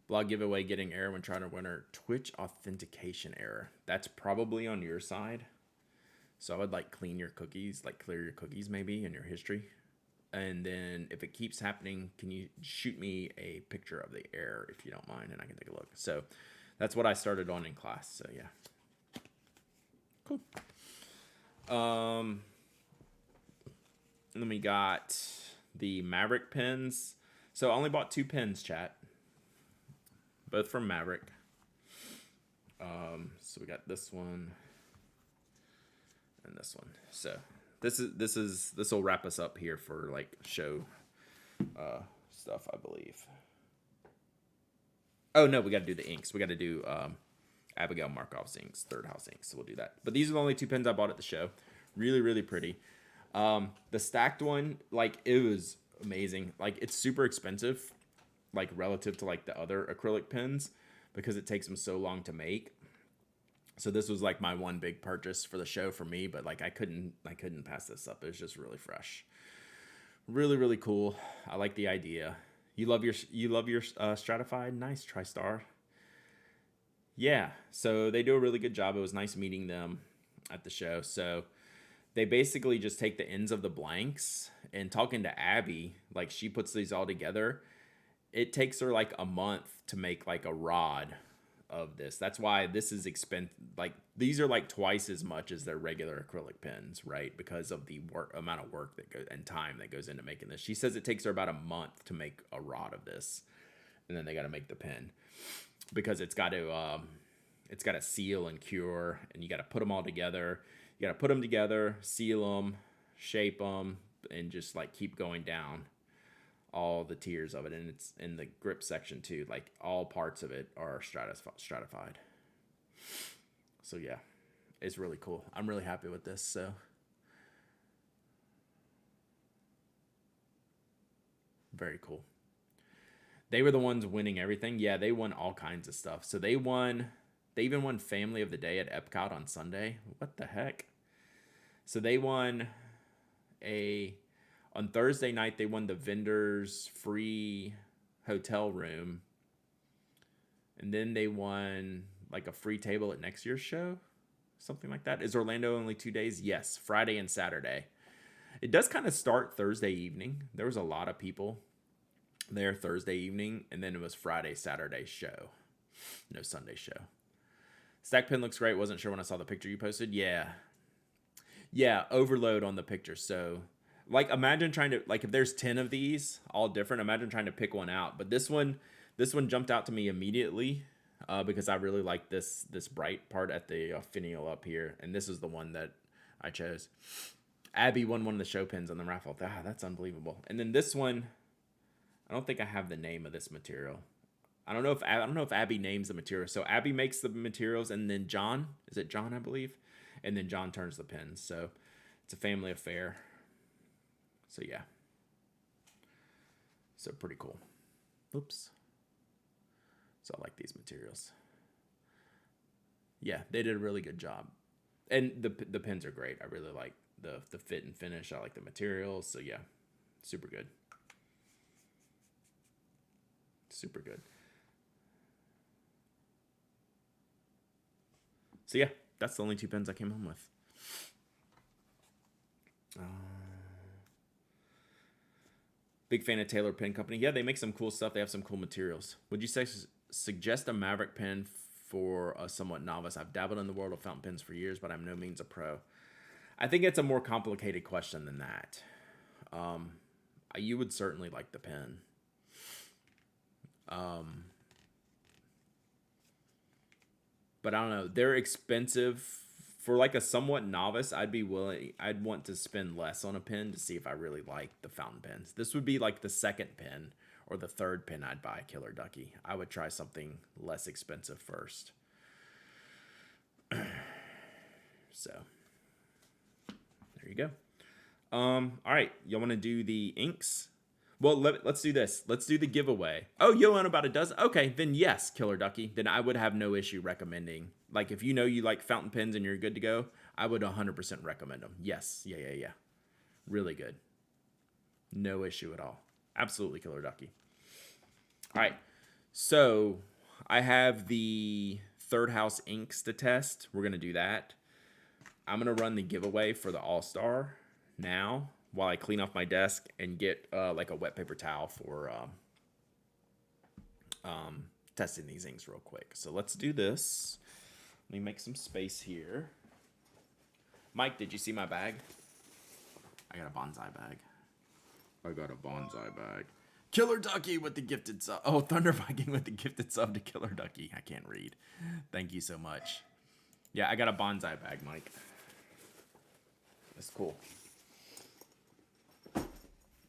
S1: Blog giveaway getting error when trying to enter Twitch authentication error. That's probably on your side. So I would like clear your cookies maybe in your history. And then if it keeps happening, can you shoot me a picture of the error if you don't mind, and I can take a look. So that's what I started on in class. So yeah. Cool. And then we got the Maverick pens. So I only bought 2 pens, chat. Both from Maverick. So we got this one and this one. So this will wrap us up here for like show stuff, I believe. Oh no, we got to do the inks. We got to do Abigail Markov's inks, Third House inks. So we'll do that. But these are the only 2 pens I bought at the show. Really, really pretty. The stacked one, like, it was amazing. Like, it's super expensive, like, relative to like the other acrylic pens, because it takes them so long to make. So this was like my one big purchase for the show for me, but like I couldn't pass this up. It was just really fresh. Really, really cool. I like the idea. You love your Stratified? Nice, TriStar. Yeah, so they do a really good job. It was nice meeting them at the show. So they basically just take the ends of the blanks, and talking to Abby, like, she puts these all together. It takes her like a month to make like a rod of this. That's why this is expensive. Like, these are like twice as much as their regular acrylic pens, right? Because of the amount of work that goes and time that goes into making this. She says it takes her about a month to make a rod of this, and then they got to make the pen because it's got to seal and cure, and you got to put them all together. You got to put them together, seal them, shape them, and just like keep going down all the tiers of it. And it's in the grip section too. Like, all parts of it are stratified. So yeah, it's really cool. I'm really happy with this. So very cool. They were the ones winning everything. Yeah, they won all kinds of stuff. So they even won Family of the Day at Epcot on Sunday. What the heck? So they won on Thursday night, they won the vendor's free hotel room. And then they won like a free table at next year's show. Something like that. Is Orlando only 2 days? Yes, Friday and Saturday. It does kind of start Thursday evening. There was a lot of people there Thursday evening. And then it was Friday, Saturday show. No Sunday show. Stack pen looks great. Wasn't sure when I saw the picture you posted. Yeah, overload on the picture. So, like, imagine trying to, like, if there's 10 of these, all different, imagine trying to pick one out. But this one jumped out to me immediately because I really like this bright part at the finial up here. And this is the one that I chose. Abby won one of the show pins on the raffle. That's unbelievable. And then this one, I don't think I have the name of this material. I don't know if Abby names the material. So Abby makes the materials, and then John, is it John, I believe? And then John turns the pins. So it's a family affair. So yeah. So pretty cool. Oops. So I like these materials. Yeah, they did a really good job. And the pins are great. I really like the fit and finish. I like the materials. So yeah, super good. Super good. So yeah, that's the only 2 pens I came home with. Big fan of Taylor Pen Company. Yeah, they make some cool stuff. They have some cool materials. Would you suggest a Maverick pen for a somewhat novice? I've dabbled in the world of fountain pens for years, but I'm no means a pro. I think it's a more complicated question than that. You would certainly like the pen. But I don't know. They're expensive. For like a somewhat novice, I'd want to spend less on a pen to see if I really like the fountain pens. This would be like the second pen or the third pen I'd buy, Killer Ducky. I would try something less expensive first. So, there you go. All right. Y'all want to do the inks? Well, let's do this. Let's do the giveaway. Oh, you own about a dozen? Okay, then yes, Killer Ducky. Then I would have no issue recommending. Like, if you know you like fountain pens and you're good to go, I would 100% recommend them. Yes. Yeah. Really good. No issue at all. Absolutely, Killer Ducky. All right. So, I have the Third House inks to test. We're going to do that. I'm going to run the giveaway for the All-Star now, while I clean off my desk and get like a wet paper towel for testing these inks real quick. So let's do this. Let me make some space here. Mike, did you see my bag? I got a bonsai bag. I got a bonsai bag. Killer Ducky with the gifted sub. Oh, Thunder Viking with the gifted sub to Killer Ducky. I can't read. Thank you so much. Yeah, I got a bonsai bag, Mike. That's cool.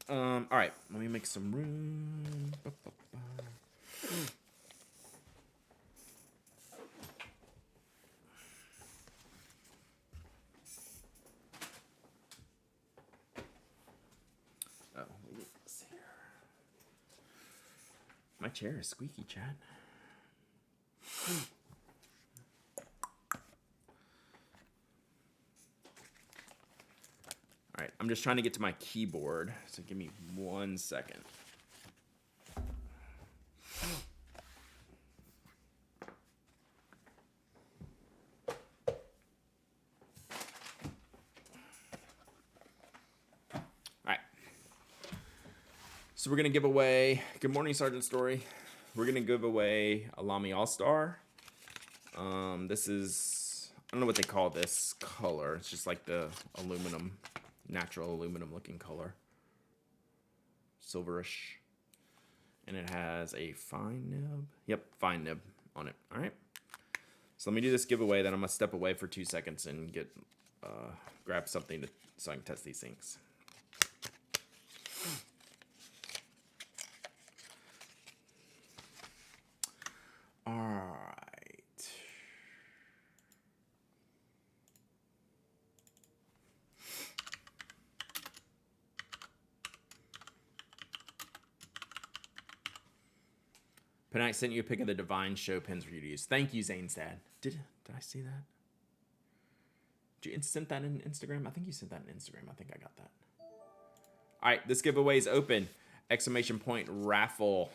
S1: All right, let me make some room. Oh, let's see here. My chair is squeaky, Chad. All right, I'm just trying to get to my keyboard, so give me 1 second. All right. So we're going to give away, good morning, Sergeant Story. We're going to give away a Lamy All-Star. This is, I don't know what they call this color. It's just like the aluminum, natural aluminum looking color. Silverish. And it has a fine nib. Yep, fine nib on it. All right. So let me do this giveaway. Then I'm going to step away for 2 seconds and get grab something so I can test these things. All right. Penite sent you a pic of the Divine Show pins for you to use. Thank you, Zane's dad. Did I see that? Did you send that in Instagram? I think you sent that in Instagram. I think I got that. All right, this giveaway is open. Exclamation point raffle.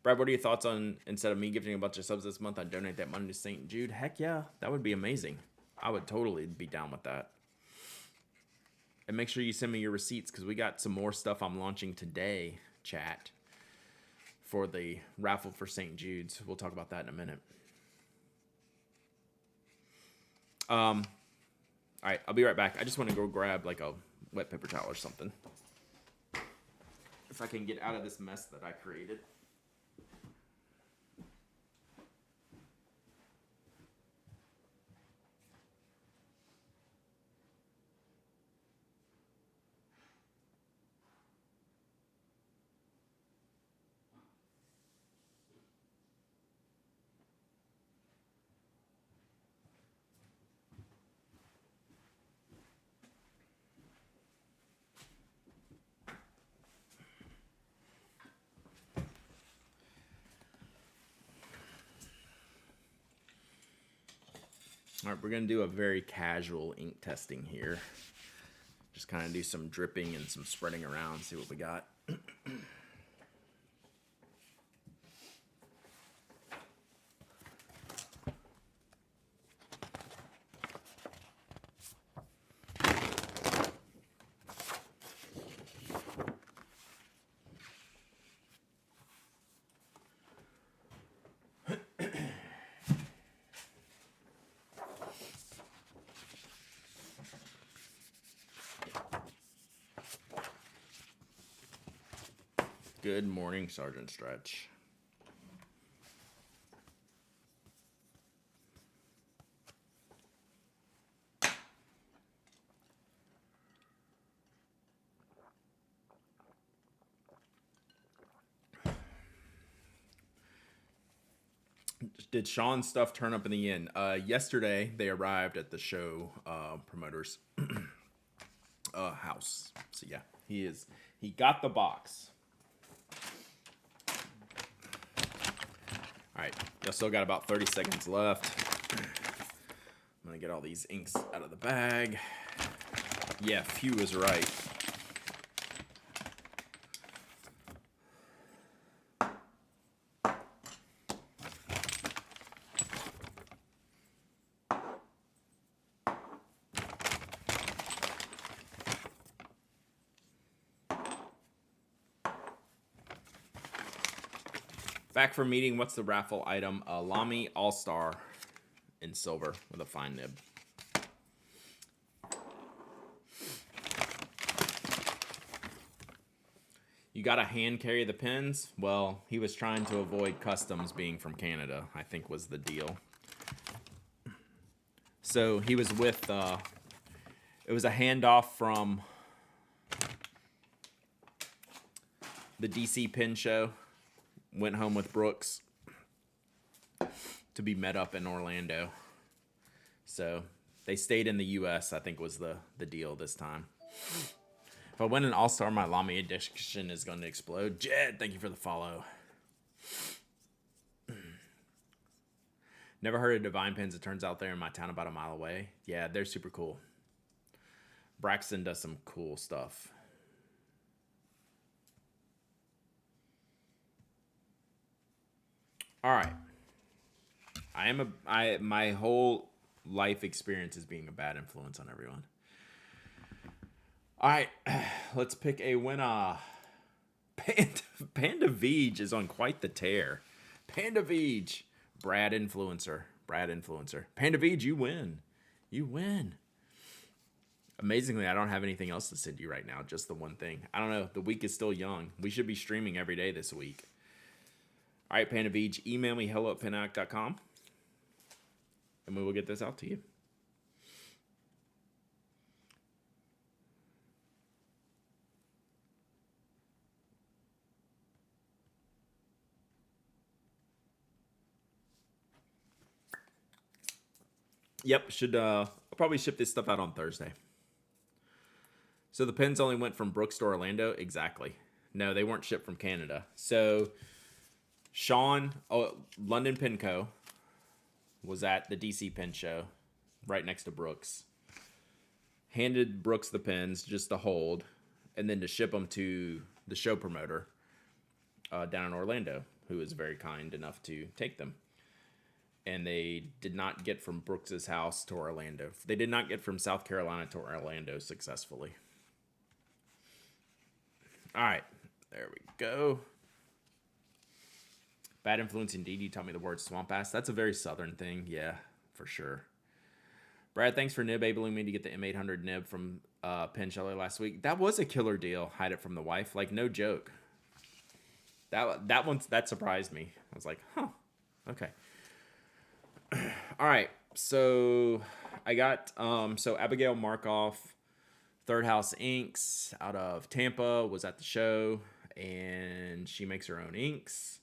S1: Brad, what are your thoughts on, instead of me gifting a bunch of subs this month, I donate that money to St. Jude? Heck yeah, that would be amazing. I would totally be down with that. And make sure you send me your receipts, because we got some more stuff I'm launching today, chat, for the raffle for St. Jude's. We'll talk about that in a minute. All right, I'll be right back. I just want to go grab like a wet paper towel or something, if I can get out of this mess that I created. All right, we're going to do a very casual ink testing here. Just kind of do some dripping and some spreading around, see what we got. Good morning, Sergeant Stretch. Did Sean's stuff turn up in the end? Yesterday, they arrived at the show promoter's house. So yeah, he got the box. All right, I still got about 30 seconds left. I'm gonna get all these inks out of the bag. Yeah, Few was right. Back from meeting, what's the raffle item? A Lamy All-Star in silver with a fine nib. You got to hand carry the pins? Well, he was trying to avoid customs being from Canada, I think was the deal. So he was with, it was a handoff from the DC Pin Show. Went home with Brooks to be met up in Orlando. So they stayed in the U.S., I think was the deal this time. If I win an All-Star, my Lamy addiction is going to explode. Jed, thank you for the follow. Never heard of Divine Pins. It turns out they're in my town about a mile away. Yeah, they're super cool. Braxton does some cool stuff. All right. My whole life experience is being a bad influence on everyone. All right, let's pick a winner. Panda Veej is on quite the tear. Panda Veej, Brad influencer. Panda Veej, you win. Amazingly, I don't have anything else to send you right now, just the one thing. I don't know, the week is still young. We should be streaming every day this week. All right, Panda Veej, email me hello@pinac.com, and we will get this out to you. Yep, I'll probably ship this stuff out on Thursday. So the pins only went from Brooks to Orlando? Exactly. No, they weren't shipped from Canada. So Sean, London Pin Co. was at the DC Pin Show right next to Brooks. Handed Brooks the pins just to hold and then to ship them to the show promoter down in Orlando, who was very kind enough to take them. And they did not get from Brooks's house to Orlando. They did not get from South Carolina to Orlando successfully. All right, there we go. Bad influence indeed. You taught me the word swamp ass. That's a very southern thing. Yeah, for sure. Brad, thanks for enabling me to get the M800 nib from Penn Shelley last week. That was a killer deal. Hide it from the wife. Like, no joke. That surprised me. I was like, huh, okay. All right, so I got so Abigail Markoff, Third House Inks out of Tampa was at the show, and she makes her own inks,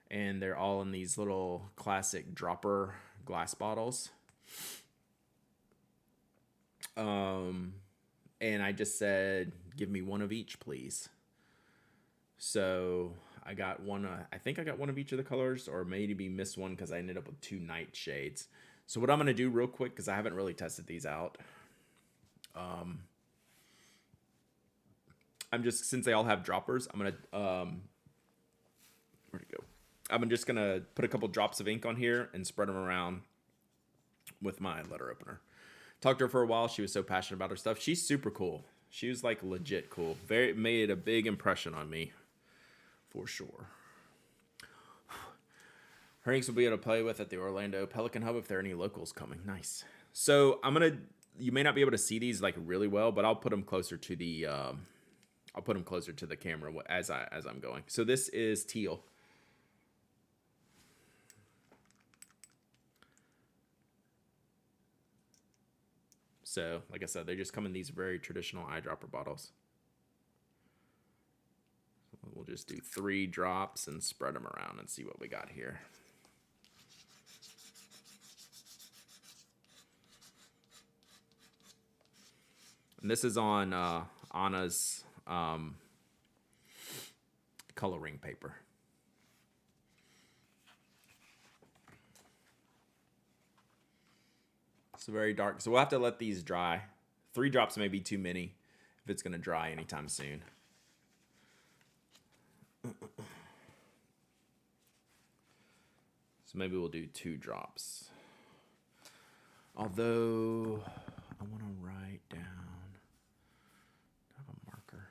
S1: and they're all in these little classic dropper glass bottles. And I just said, give me one of each, please. So I got one. I think I got one of each of the colors, or maybe missed one because I ended up with 2 night shades. So what I'm gonna do real quick, because I haven't really tested these out. I'm just, since they all have droppers, I'm gonna where'd it go? I'm just gonna put a couple drops of ink on here and spread them around with my letter opener. Talked to her for a while. She was so passionate about her stuff. She's super cool. She was like legit cool. Made a big impression on me. For sure. Her inks will be able to play with at the Orlando Pelican Hub if there are any locals coming. Nice. So you may not be able to see these like really well, but I'll put them closer to the camera as I'm going. So this is teal. So like I said, they just come in these very traditional eyedropper bottles. We'll just do 3 drops and spread them around and see what we got here. And this is on Anna's coloring paper. It's very dark. So we'll have to let these dry. 3 drops may be too many if it's going to dry anytime soon. So maybe we'll do 2 drops. Although I want to write down. I have a marker.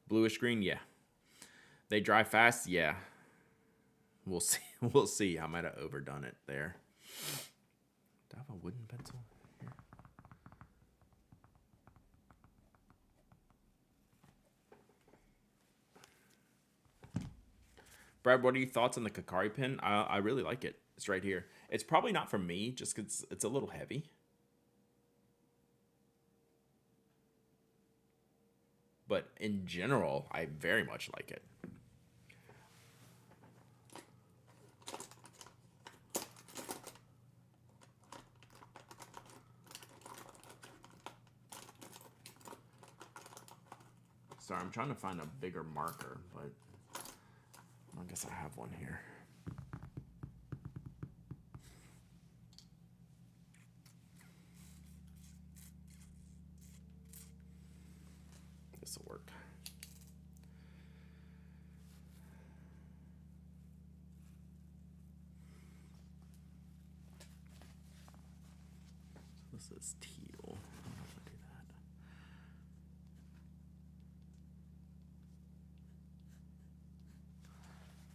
S1: Bluish green, yeah. They dry fast, yeah. We'll see. We'll see. I might have overdone it there. Do I have a wooden pencil here? Brad, what are your thoughts on the Kakari pen? I really like it. It's right here. It's probably not for me, just because it's a little heavy. But in general, I very much like it. Sorry, I'm trying to find a bigger marker, but I guess I have one here. This will work. This is teal. I don't know if I do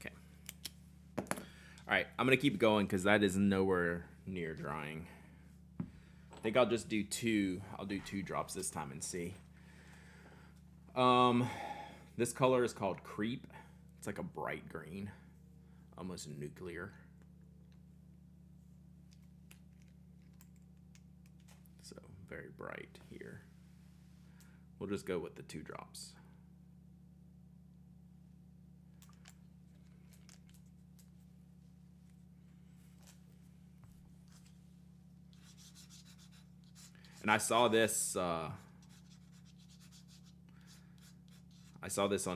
S1: that. Okay. All right, I'm gonna keep going because that is nowhere near drying. I think I'll just do two. I'll do 2 drops this time and see. This color is called Creep. It's like a bright green, almost nuclear. So very bright here. We'll just go with the 2 drops. And I saw this on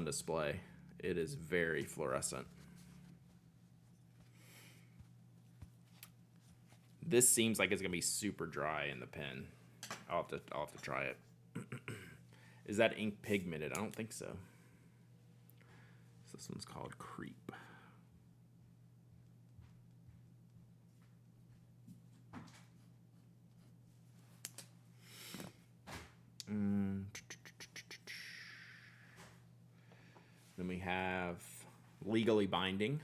S1: display. It is very fluorescent. This seems like it's gonna be super dry in the pen. I'll have to try it. Is that ink pigmented? I don't think so. So this one's called Creep. Then we have Legally Binding.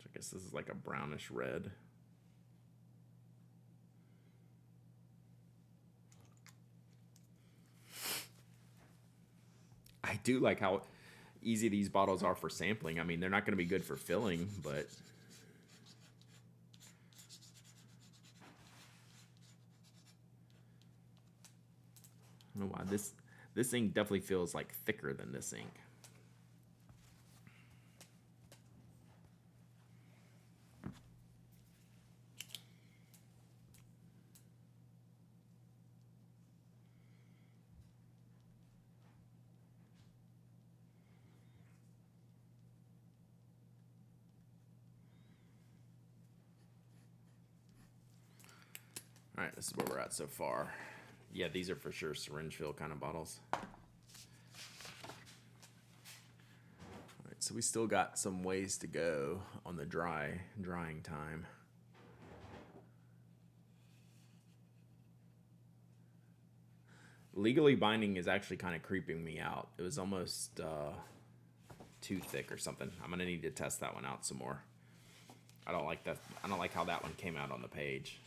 S1: I guess this is like a brownish red. I do like how easy these bottles are for sampling. I mean, they're not going to be good for filling, but I don't know why this ink definitely feels like thicker than this ink. All right, this is where we're at so far. Yeah, these are for sure syringe fill kind of bottles. All right, so we still got some ways to go on the drying time. Legally Binding is actually kind of creeping me out. It was almost too thick or something. I'm gonna need to test that one out some more. I don't like that. I don't like how that one came out on the page.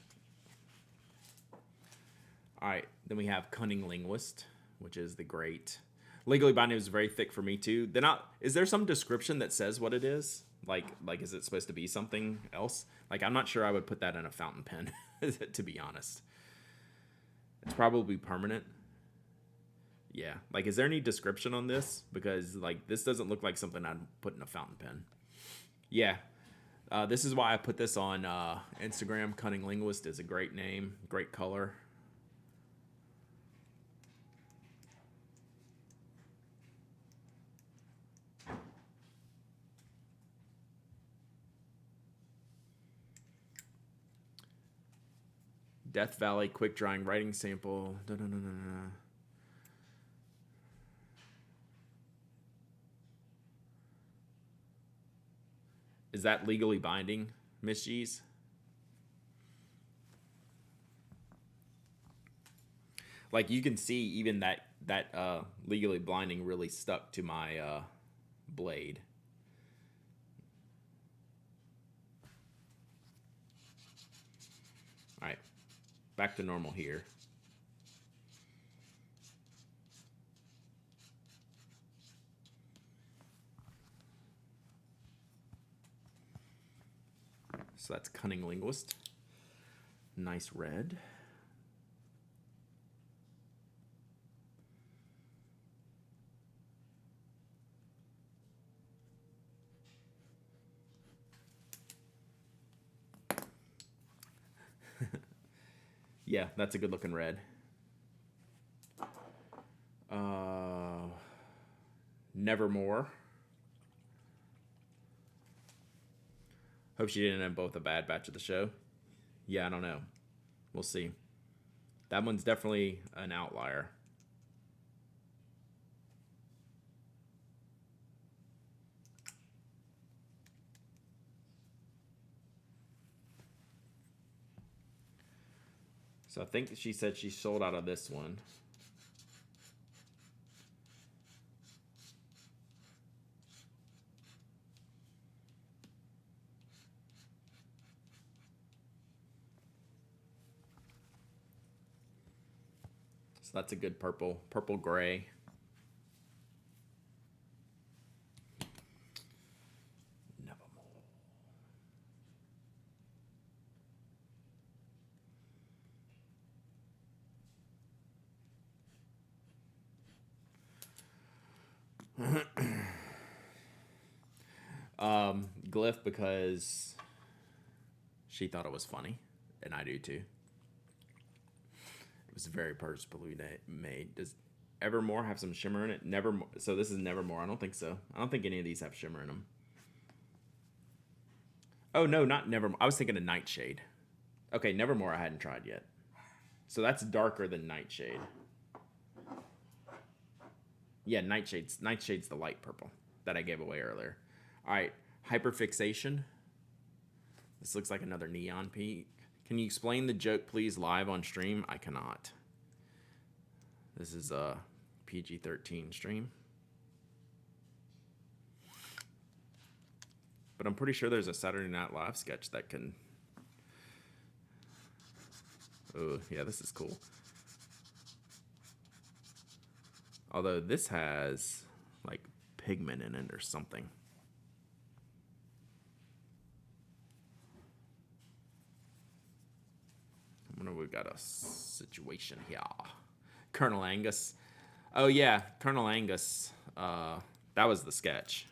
S1: All right, then we have Cunning Linguist, which is the great. Legally Binding was very thick for me too. They're not. Is there some description that says what it is? Like is it supposed to be something else? Like, I'm not sure I would put that in a fountain pen, to be honest. It's probably permanent. Yeah. Like, is there any description on this? Because like this doesn't look like something I'd put in a fountain pen. Yeah. This is why I put this on Instagram. Cunning Linguist is a great name, great color. Death Valley quick drying writing sample. Is that Legally Binding, Miss G's? Like, you can see even that Legally Blinding really stuck to my blade. All right. back to normal here. So that's Cunning Linguist. Nice red. Yeah, that's a good looking red. Nevermore. Hope she didn't have both a bad batch of the show. Yeah, I don't know. We'll see. That one's definitely an outlier. So I think she said she sold out of this one. So that's a good purple. Purple gray. Glyph because she thought it was funny, and I do too. It was very purposefully made. Does Evermore have some shimmer in it? Nevermore. So this is Nevermore. I don't think so. I don't think any of these have shimmer in them. Oh no, not Nevermore. I was thinking of Nightshade. Okay, Nevermore I hadn't tried yet. So that's darker than Nightshade. Yeah, Nightshade's the light purple that I gave away earlier. All right, Hyperfixation. This looks like another neon peak. Can you explain the joke, please, live on stream? I cannot. This is a PG-13 stream. But I'm pretty sure there's a Saturday Night Live sketch that can... Oh, yeah, this is cool. Although this has, like, pigment in it or something. I wonder if we've got a situation here. Colonel Angus. Oh, yeah, Colonel Angus. That was the sketch.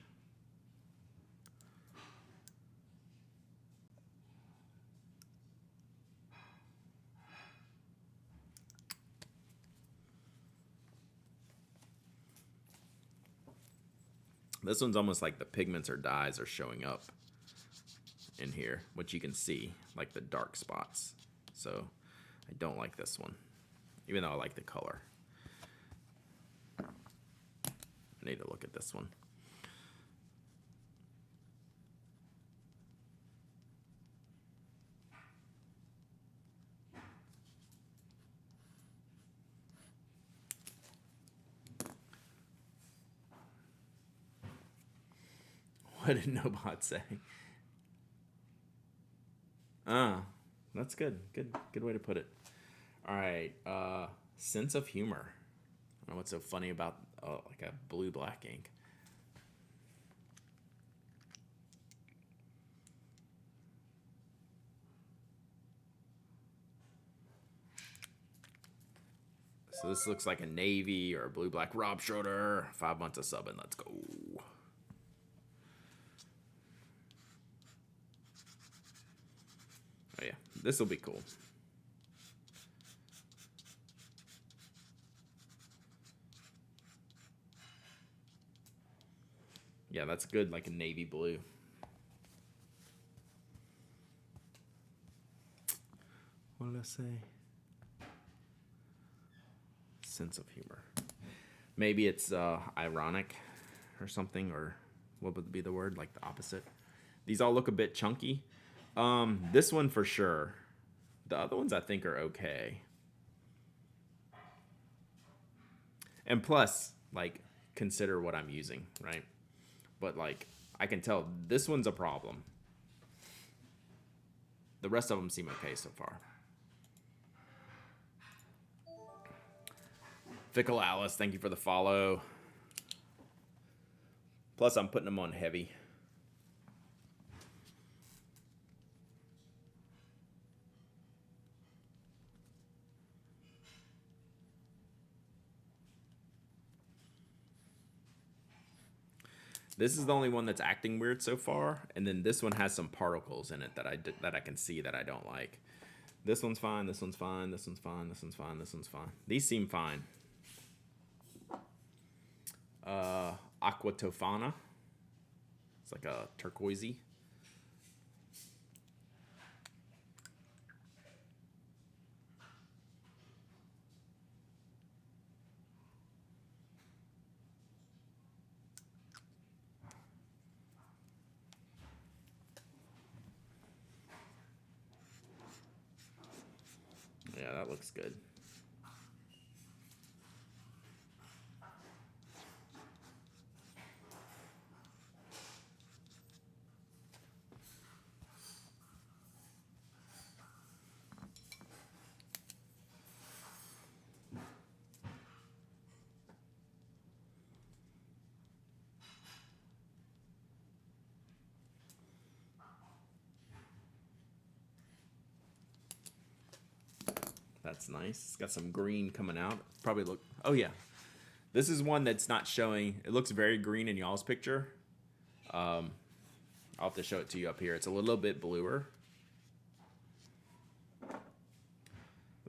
S1: This one's almost like the pigments or dyes are showing up in here, which you can see, like the dark spots. So I don't like this one, even though I like the color. I need to look at this one. What did Nobot say? That's good. Good way to put it. All right. Sense of humor. I don't know what's so funny about like a blue-black ink. So this looks like a navy or a blue-black Rob Schroeder. 5 months of subbing. Let's go. Oh yeah, this will be cool. Yeah, that's good, like a navy blue. What did I say? Sense of humor. Maybe it's ironic or something, or what would be the word? Like the opposite. These all look a bit chunky. This one for sure. The other ones I think are okay. And plus, like, consider what I'm using, right? But like, I can tell this one's a problem. The rest of them seem okay so far. Fickle Alice, thank you for the follow. Plus, I'm putting them on heavy. This is the only one that's acting weird so far, and then this one has some particles in it that I can see that I don't like. This one's fine. This one's fine. This one's fine. This one's fine. This one's fine. These seem fine. Aquatofana. It's like a turquoisey. Yeah, that looks good. That's nice. It's got some green coming out. Probably look. Oh yeah, this is one that's not showing. It looks very green in y'all's picture. I'll have to show it to you up here. It's a little bit bluer. Then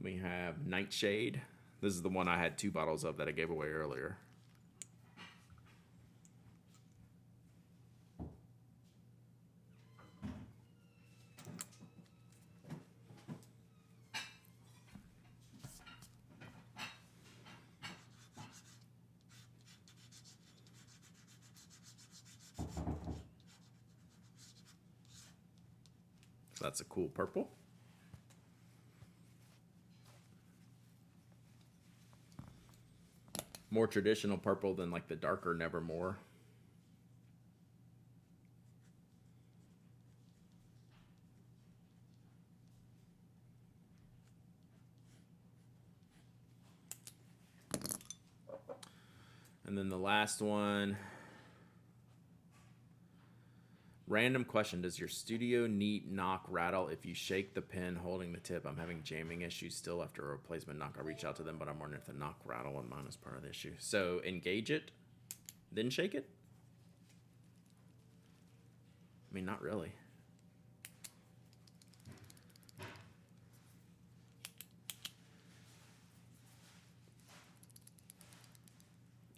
S1: we have Nightshade. This is the one I had 2 bottles of that I gave away earlier. So that's a cool purple. More traditional purple than like the darker Nevermore. And then the last one. Random question. Does your Studio Neat knock rattle if you shake the pen holding the tip? I'm having jamming issues still after a replacement knock. I reach out to them, but I'm wondering if the knock rattle on mine is part of the issue. So engage it, then shake it? I mean, not really.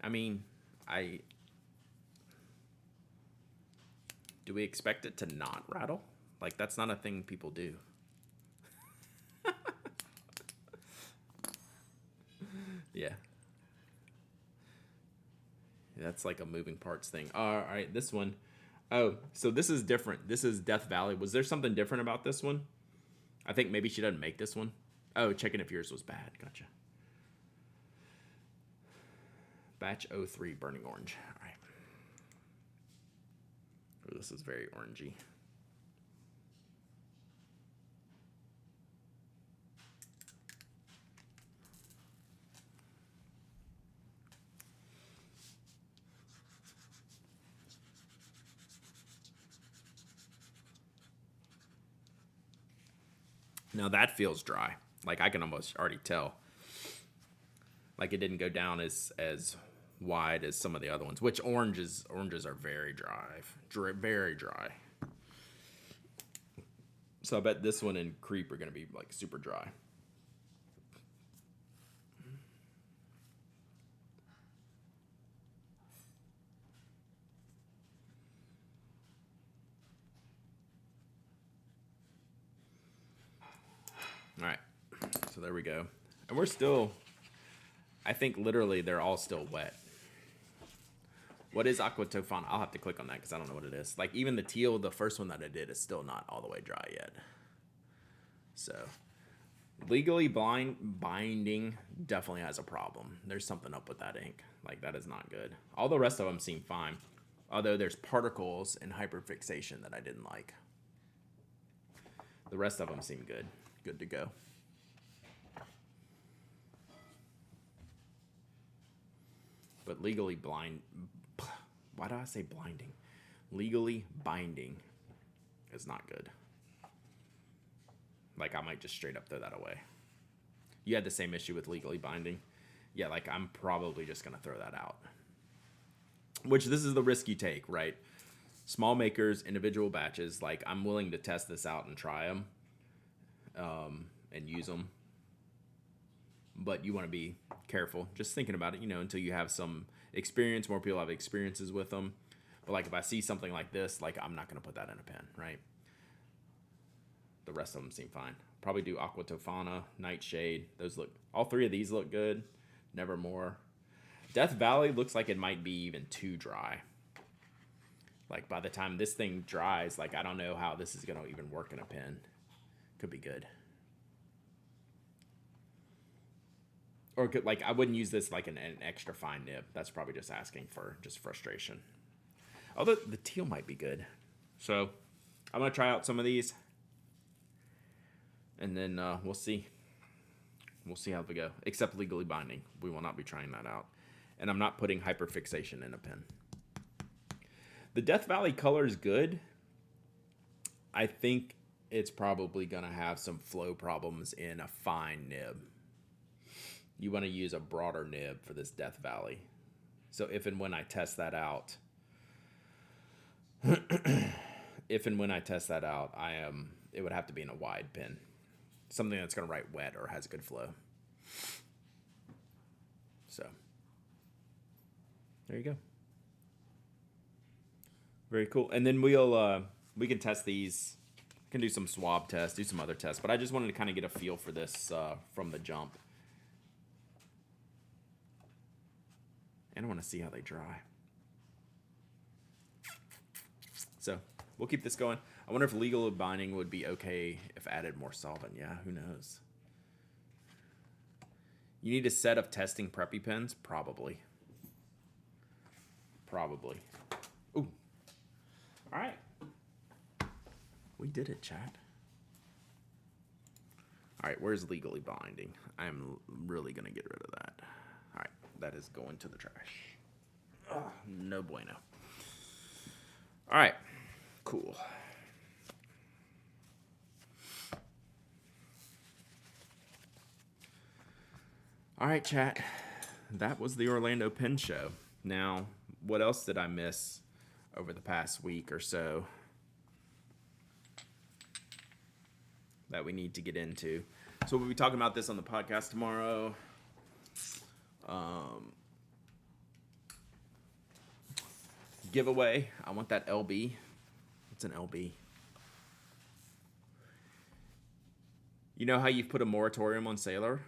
S1: I mean, do we expect it to not rattle? Like, that's not a thing people do. Yeah. That's like a moving parts thing. All right, this one. Oh, so this is different. This is Death Valley. Was there something different about this one? I think maybe she doesn't make this one. Oh, checking if yours was bad. Gotcha. Batch 03 Burning Orange. All right. Oh, this is very orangey. Now that feels dry. Like I can almost already tell. Like it didn't go down as wide as some of the other ones. Which oranges are very dry, very dry. So I bet this one and Creep are gonna be like super dry. All right, so there we go. And we're still, I think literally they're all still wet. What is Aquatofana? I'll have to click on that because I don't know what it is. Like even the teal, the first one that I did is still not all the way dry yet. So legally binding definitely has a problem. There's something up with that ink. Like that is not good. All the rest of them seem fine. Although there's particles and hyperfixation that I didn't like. The rest of them seem good. Good to go. But legally blind, why do I say blinding? Legally binding is not good. Like, I might just straight up throw that away. You had the same issue with legally binding. Yeah, like, I'm probably just going to throw that out. Which, this is the risk you take, right? Small makers, individual batches. Like, I'm willing to test this out and try them and use them. But you want to be careful. Just thinking about it, until you have some experience. More people have experiences with them. But, like, if I see something like this, like, I'm not going to put that in a pen, right? The rest of them seem fine. Probably do Aqua Tofana, Nightshade. All three of these look good. Nevermore. Death Valley looks like it might be even too dry. Like, by the time this thing dries, like, I don't know how this is going to even work in a pen. Could be good. Or, like, I wouldn't use this like an extra fine nib. That's probably just asking for just frustration. Although, the teal might be good. So, I'm going to try out some of these. And then we'll see. We'll see how they go. Except legally binding. We will not be trying that out. And I'm not putting hyperfixation in a pen. The Death Valley color is good. I think it's probably going to have some flow problems in a fine nib. You want to use a broader nib for this Death Valley. So if and when I test that out, it would have to be in a wide pen. Something that's going to write wet or has good flow. So, there you go. Very cool. And then we can test these. We can do some swab tests, do some other tests. But I just wanted to kind of get a feel for this from the jump. And I want to see how they dry. So, we'll keep this going. I wonder if legal binding would be okay if added more solvent. Yeah, who knows? You need a set of testing preppy pens? Probably. Ooh. All right. We did it, chat. All right, where's legally binding? I'm really going to get rid of that. All right, that is going to the trash. Oh, no bueno. All right, cool. All right, chat. That was the Orlando Pen Show. Now, what else did I miss over the past week or so that we need to get into? So we'll be talking about this on the podcast tomorrow. Giveaway. I want that LB. What's an LB? You know how you've put a moratorium on Sailor?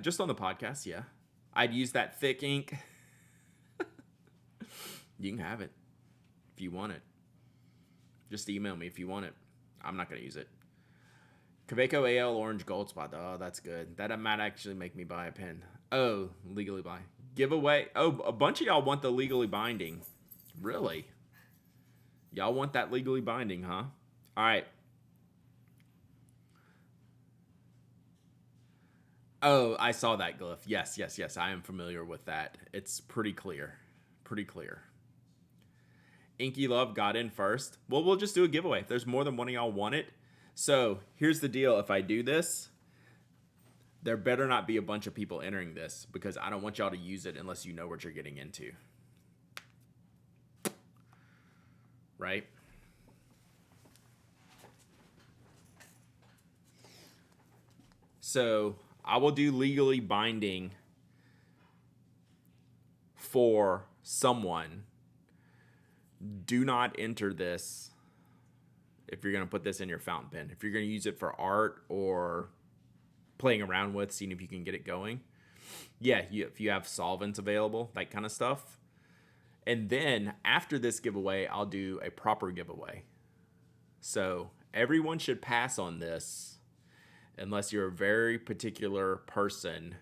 S1: Just on the podcast, yeah. I'd use that thick ink. You can have it if you want it. Just email me if you want it. I'm not going to use it. Kaweco AL Orange Gold Spot. Oh, that's good. That might actually make me buy a pen. Oh, legally buy. Giveaway. Oh, a bunch of y'all want the legally binding. Really? Y'all want that legally binding, huh? All right. Oh, I saw that glyph. Yes. I am familiar with that. It's pretty clear. Inky Love got in first. Well, we'll just do a giveaway. If there's more than one of y'all want it. So, here's the deal. If I do this, there better not be a bunch of people entering this because I don't want y'all to use it unless you know what you're getting into. Right? So, I will do legally binding for someone. Do not enter this if you're going to put this in your fountain pen. If you're going to use it for art or playing around with, seeing if you can get it going. Yeah, if you have solvents available, that kind of stuff. And then after this giveaway, I'll do a proper giveaway. So everyone should pass on this unless you're a very particular person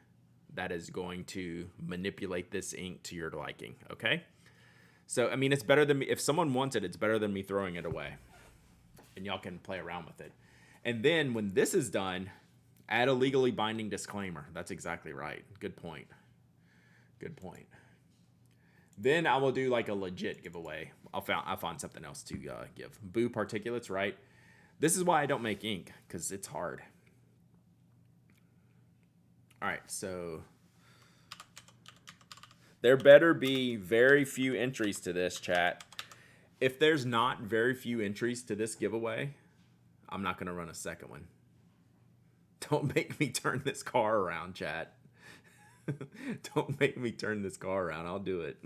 S1: that is going to manipulate this ink to your liking, okay? So, I mean, it's better than me. If someone wants it, it's better than me throwing it away. And y'all can play around with it. And then when this is done, add a legally binding disclaimer. That's exactly right. Good point. Then I will do like a legit giveaway. I'll find something else to give. Boo Particulates, right? This is why I don't make ink, because it's hard. All right, so there better be very few entries to this, chat. If there's not very few entries to this giveaway, I'm not going to run a second one. Don't make me turn this car around, chat. Don't make me turn this car around. I'll do it.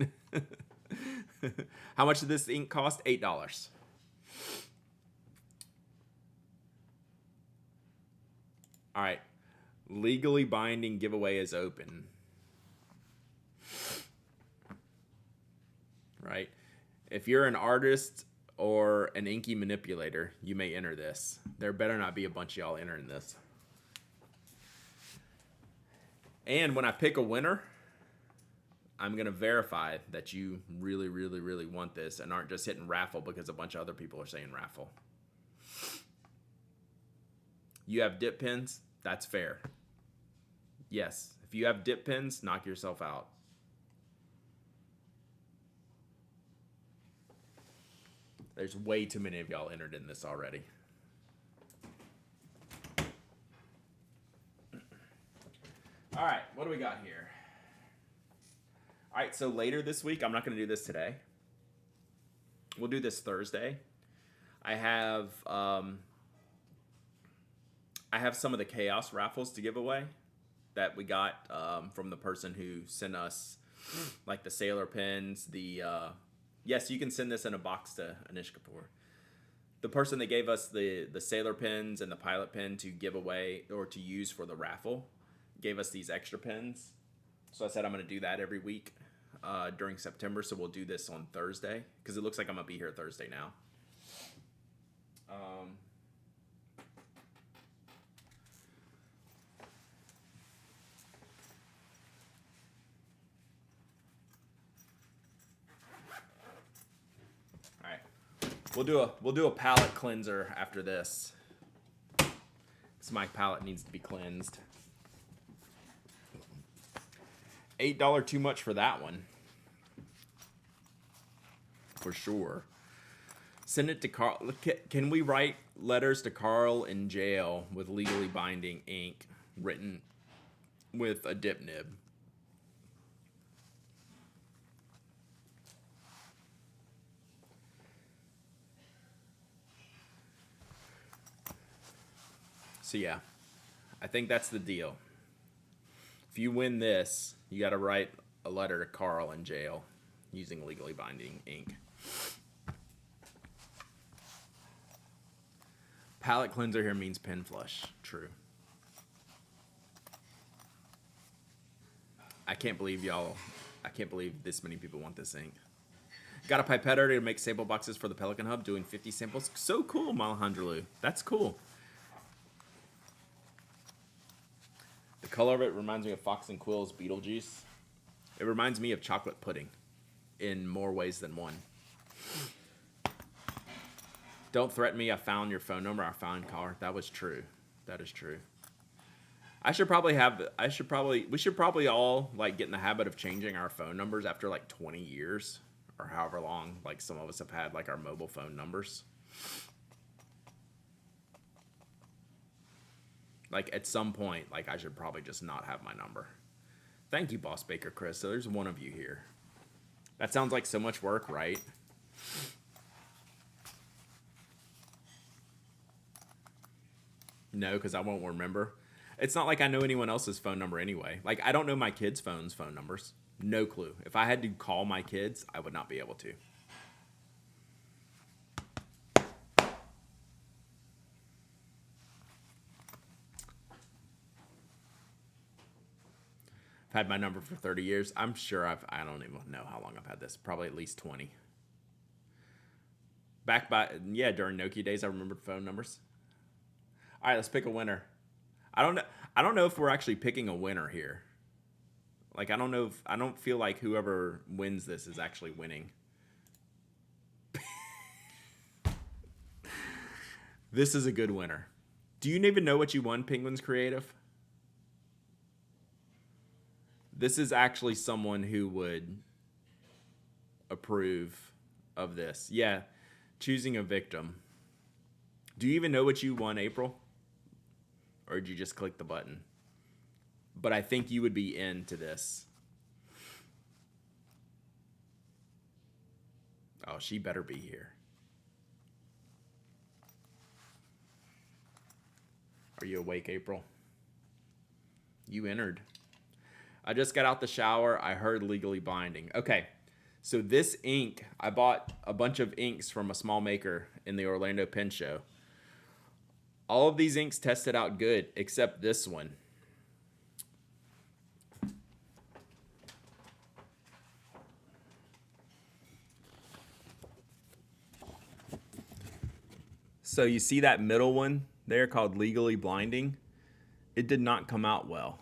S1: How much did this ink cost? $8. All right. Legally binding giveaway is open. Right? If you're an artist or an inky manipulator, you may enter this. There better not be a bunch of y'all entering this. And when I pick a winner, I'm going to verify that you really, really, really want this and aren't just hitting raffle because a bunch of other people are saying raffle. You have dip pins? That's fair. Yes, if you have dip pins, knock yourself out. There's way too many of y'all entered in this already. All right, what do we got here? All right, so later this week, I'm not going to do this today. We'll do this Thursday. I have some of the Chaos raffles to give away that we got from the person who sent us, like the Sailor pins. Yes, you can send this in a box to Anish Kapoor. The person that gave us the Sailor pins and the Pilot pin to give away or to use for the raffle gave us these extra pins. So I said I'm going to do that every week during September. So we'll do this on Thursday because it looks like I'm going to be here Thursday now. All right. We'll do a palette cleanser after this. Because my palette needs to be cleansed. $8 too much for that one. For sure. Send it to Carl. Can we write letters to Carl in jail with legally binding ink written with a dip nib? So yeah, I think that's the deal. If you win this, you got to write a letter to Carl in jail using legally binding ink. Palette cleanser here means pen flush. True. I can't believe this many people want this ink. Got a pipetter to make sample boxes for the Pelican Hub, doing 50 samples. So cool, Malahandrulu. That's cool. The color of it reminds me of Fox and Quill's Beetlejuice. It reminds me of chocolate pudding in more ways than one. Don't threaten me. I found your phone number. I found car. That was true. That is true. We should probably all like get in the habit of changing our phone numbers after like 20 years or however long like some of us have had like our mobile phone numbers. Like at some point, like I should probably just not have my number. Thank you, Boss Baker Chris. So there's one of you here. That sounds like so much work, right? No, because I won't remember. It's not like I know anyone else's phone number anyway. Like I don't know my kids' phone numbers. No clue. If I had to call my kids, I would not be able to. I've had my number for 30 years. I'm sure I don't even know how long I've had this. Probably at least 20. During Nokia days, I remembered phone numbers. All right, let's pick a winner. I don't know if we're actually picking a winner here. Like I don't feel like whoever wins this is actually winning. This is a good winner. Do you even know what you won, Penguins Creative? This is actually someone who would approve of this. Yeah, choosing a victim. Do you even know what you won, April? Or did you just click the button? But I think you would be into this. Oh, she better be here. Are you awake, April? You entered. I just got out the shower. I heard Legally Binding. Okay, so this ink, I bought a bunch of inks from a small maker in the Orlando Pen Show. All of these inks tested out good, except this one. So you see that middle one there called Legally Blinding? It did not come out well.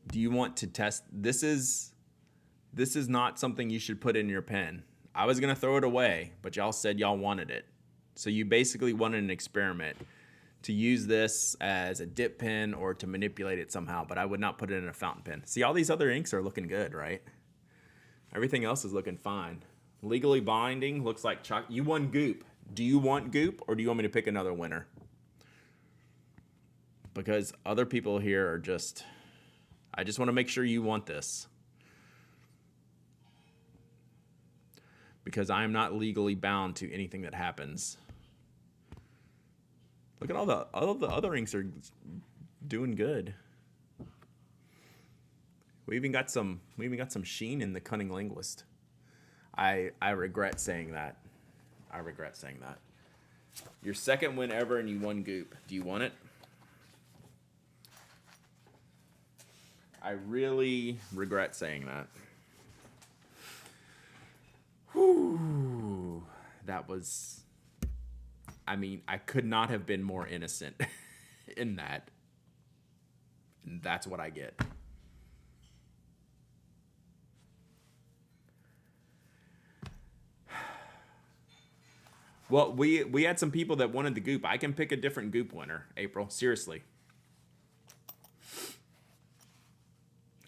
S1: Do you want to test? This is not something you should put in your pen. I was gonna throw it away, but y'all said y'all wanted it. So you basically wanted an experiment to use this as a dip pen or to manipulate it somehow, but I would not put it in a fountain pen. See, all these other inks are looking good, right? Everything else is looking fine. Legally Binding looks like you won Goop. Do you want Goop or do you want me to pick another winner? Because other people here are just, I just want to make sure you want this. Because I am not legally bound to anything that happens. Look at all the other inks are doing good. We even got some sheen in the Cunning Linguist. I regret saying that. I regret saying that. Your second win ever and you won Goop. Do you want it? I really regret saying that. Whew. That was, I mean, I could not have been more innocent in that. And that's what I get. Well, we had some people that wanted the Goop. I can pick a different Goop winner, April. Seriously.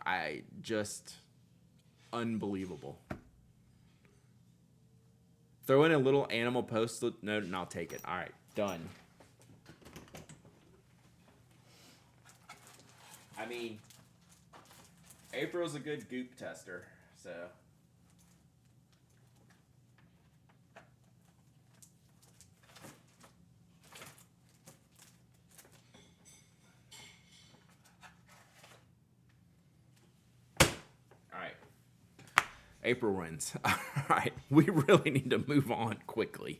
S1: I just, unbelievable. Throw in a little animal post-it note and I'll take it. All right, done. I mean, April's a good Goop tester, so. All right. April wins. All right, we really need to move on quickly.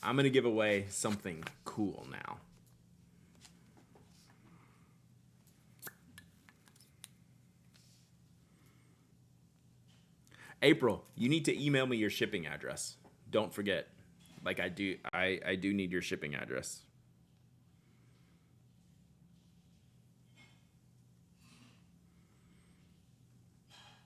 S1: I'm going to give away something cool now. April, you need to email me your shipping address. Don't forget. Like I do need your shipping address.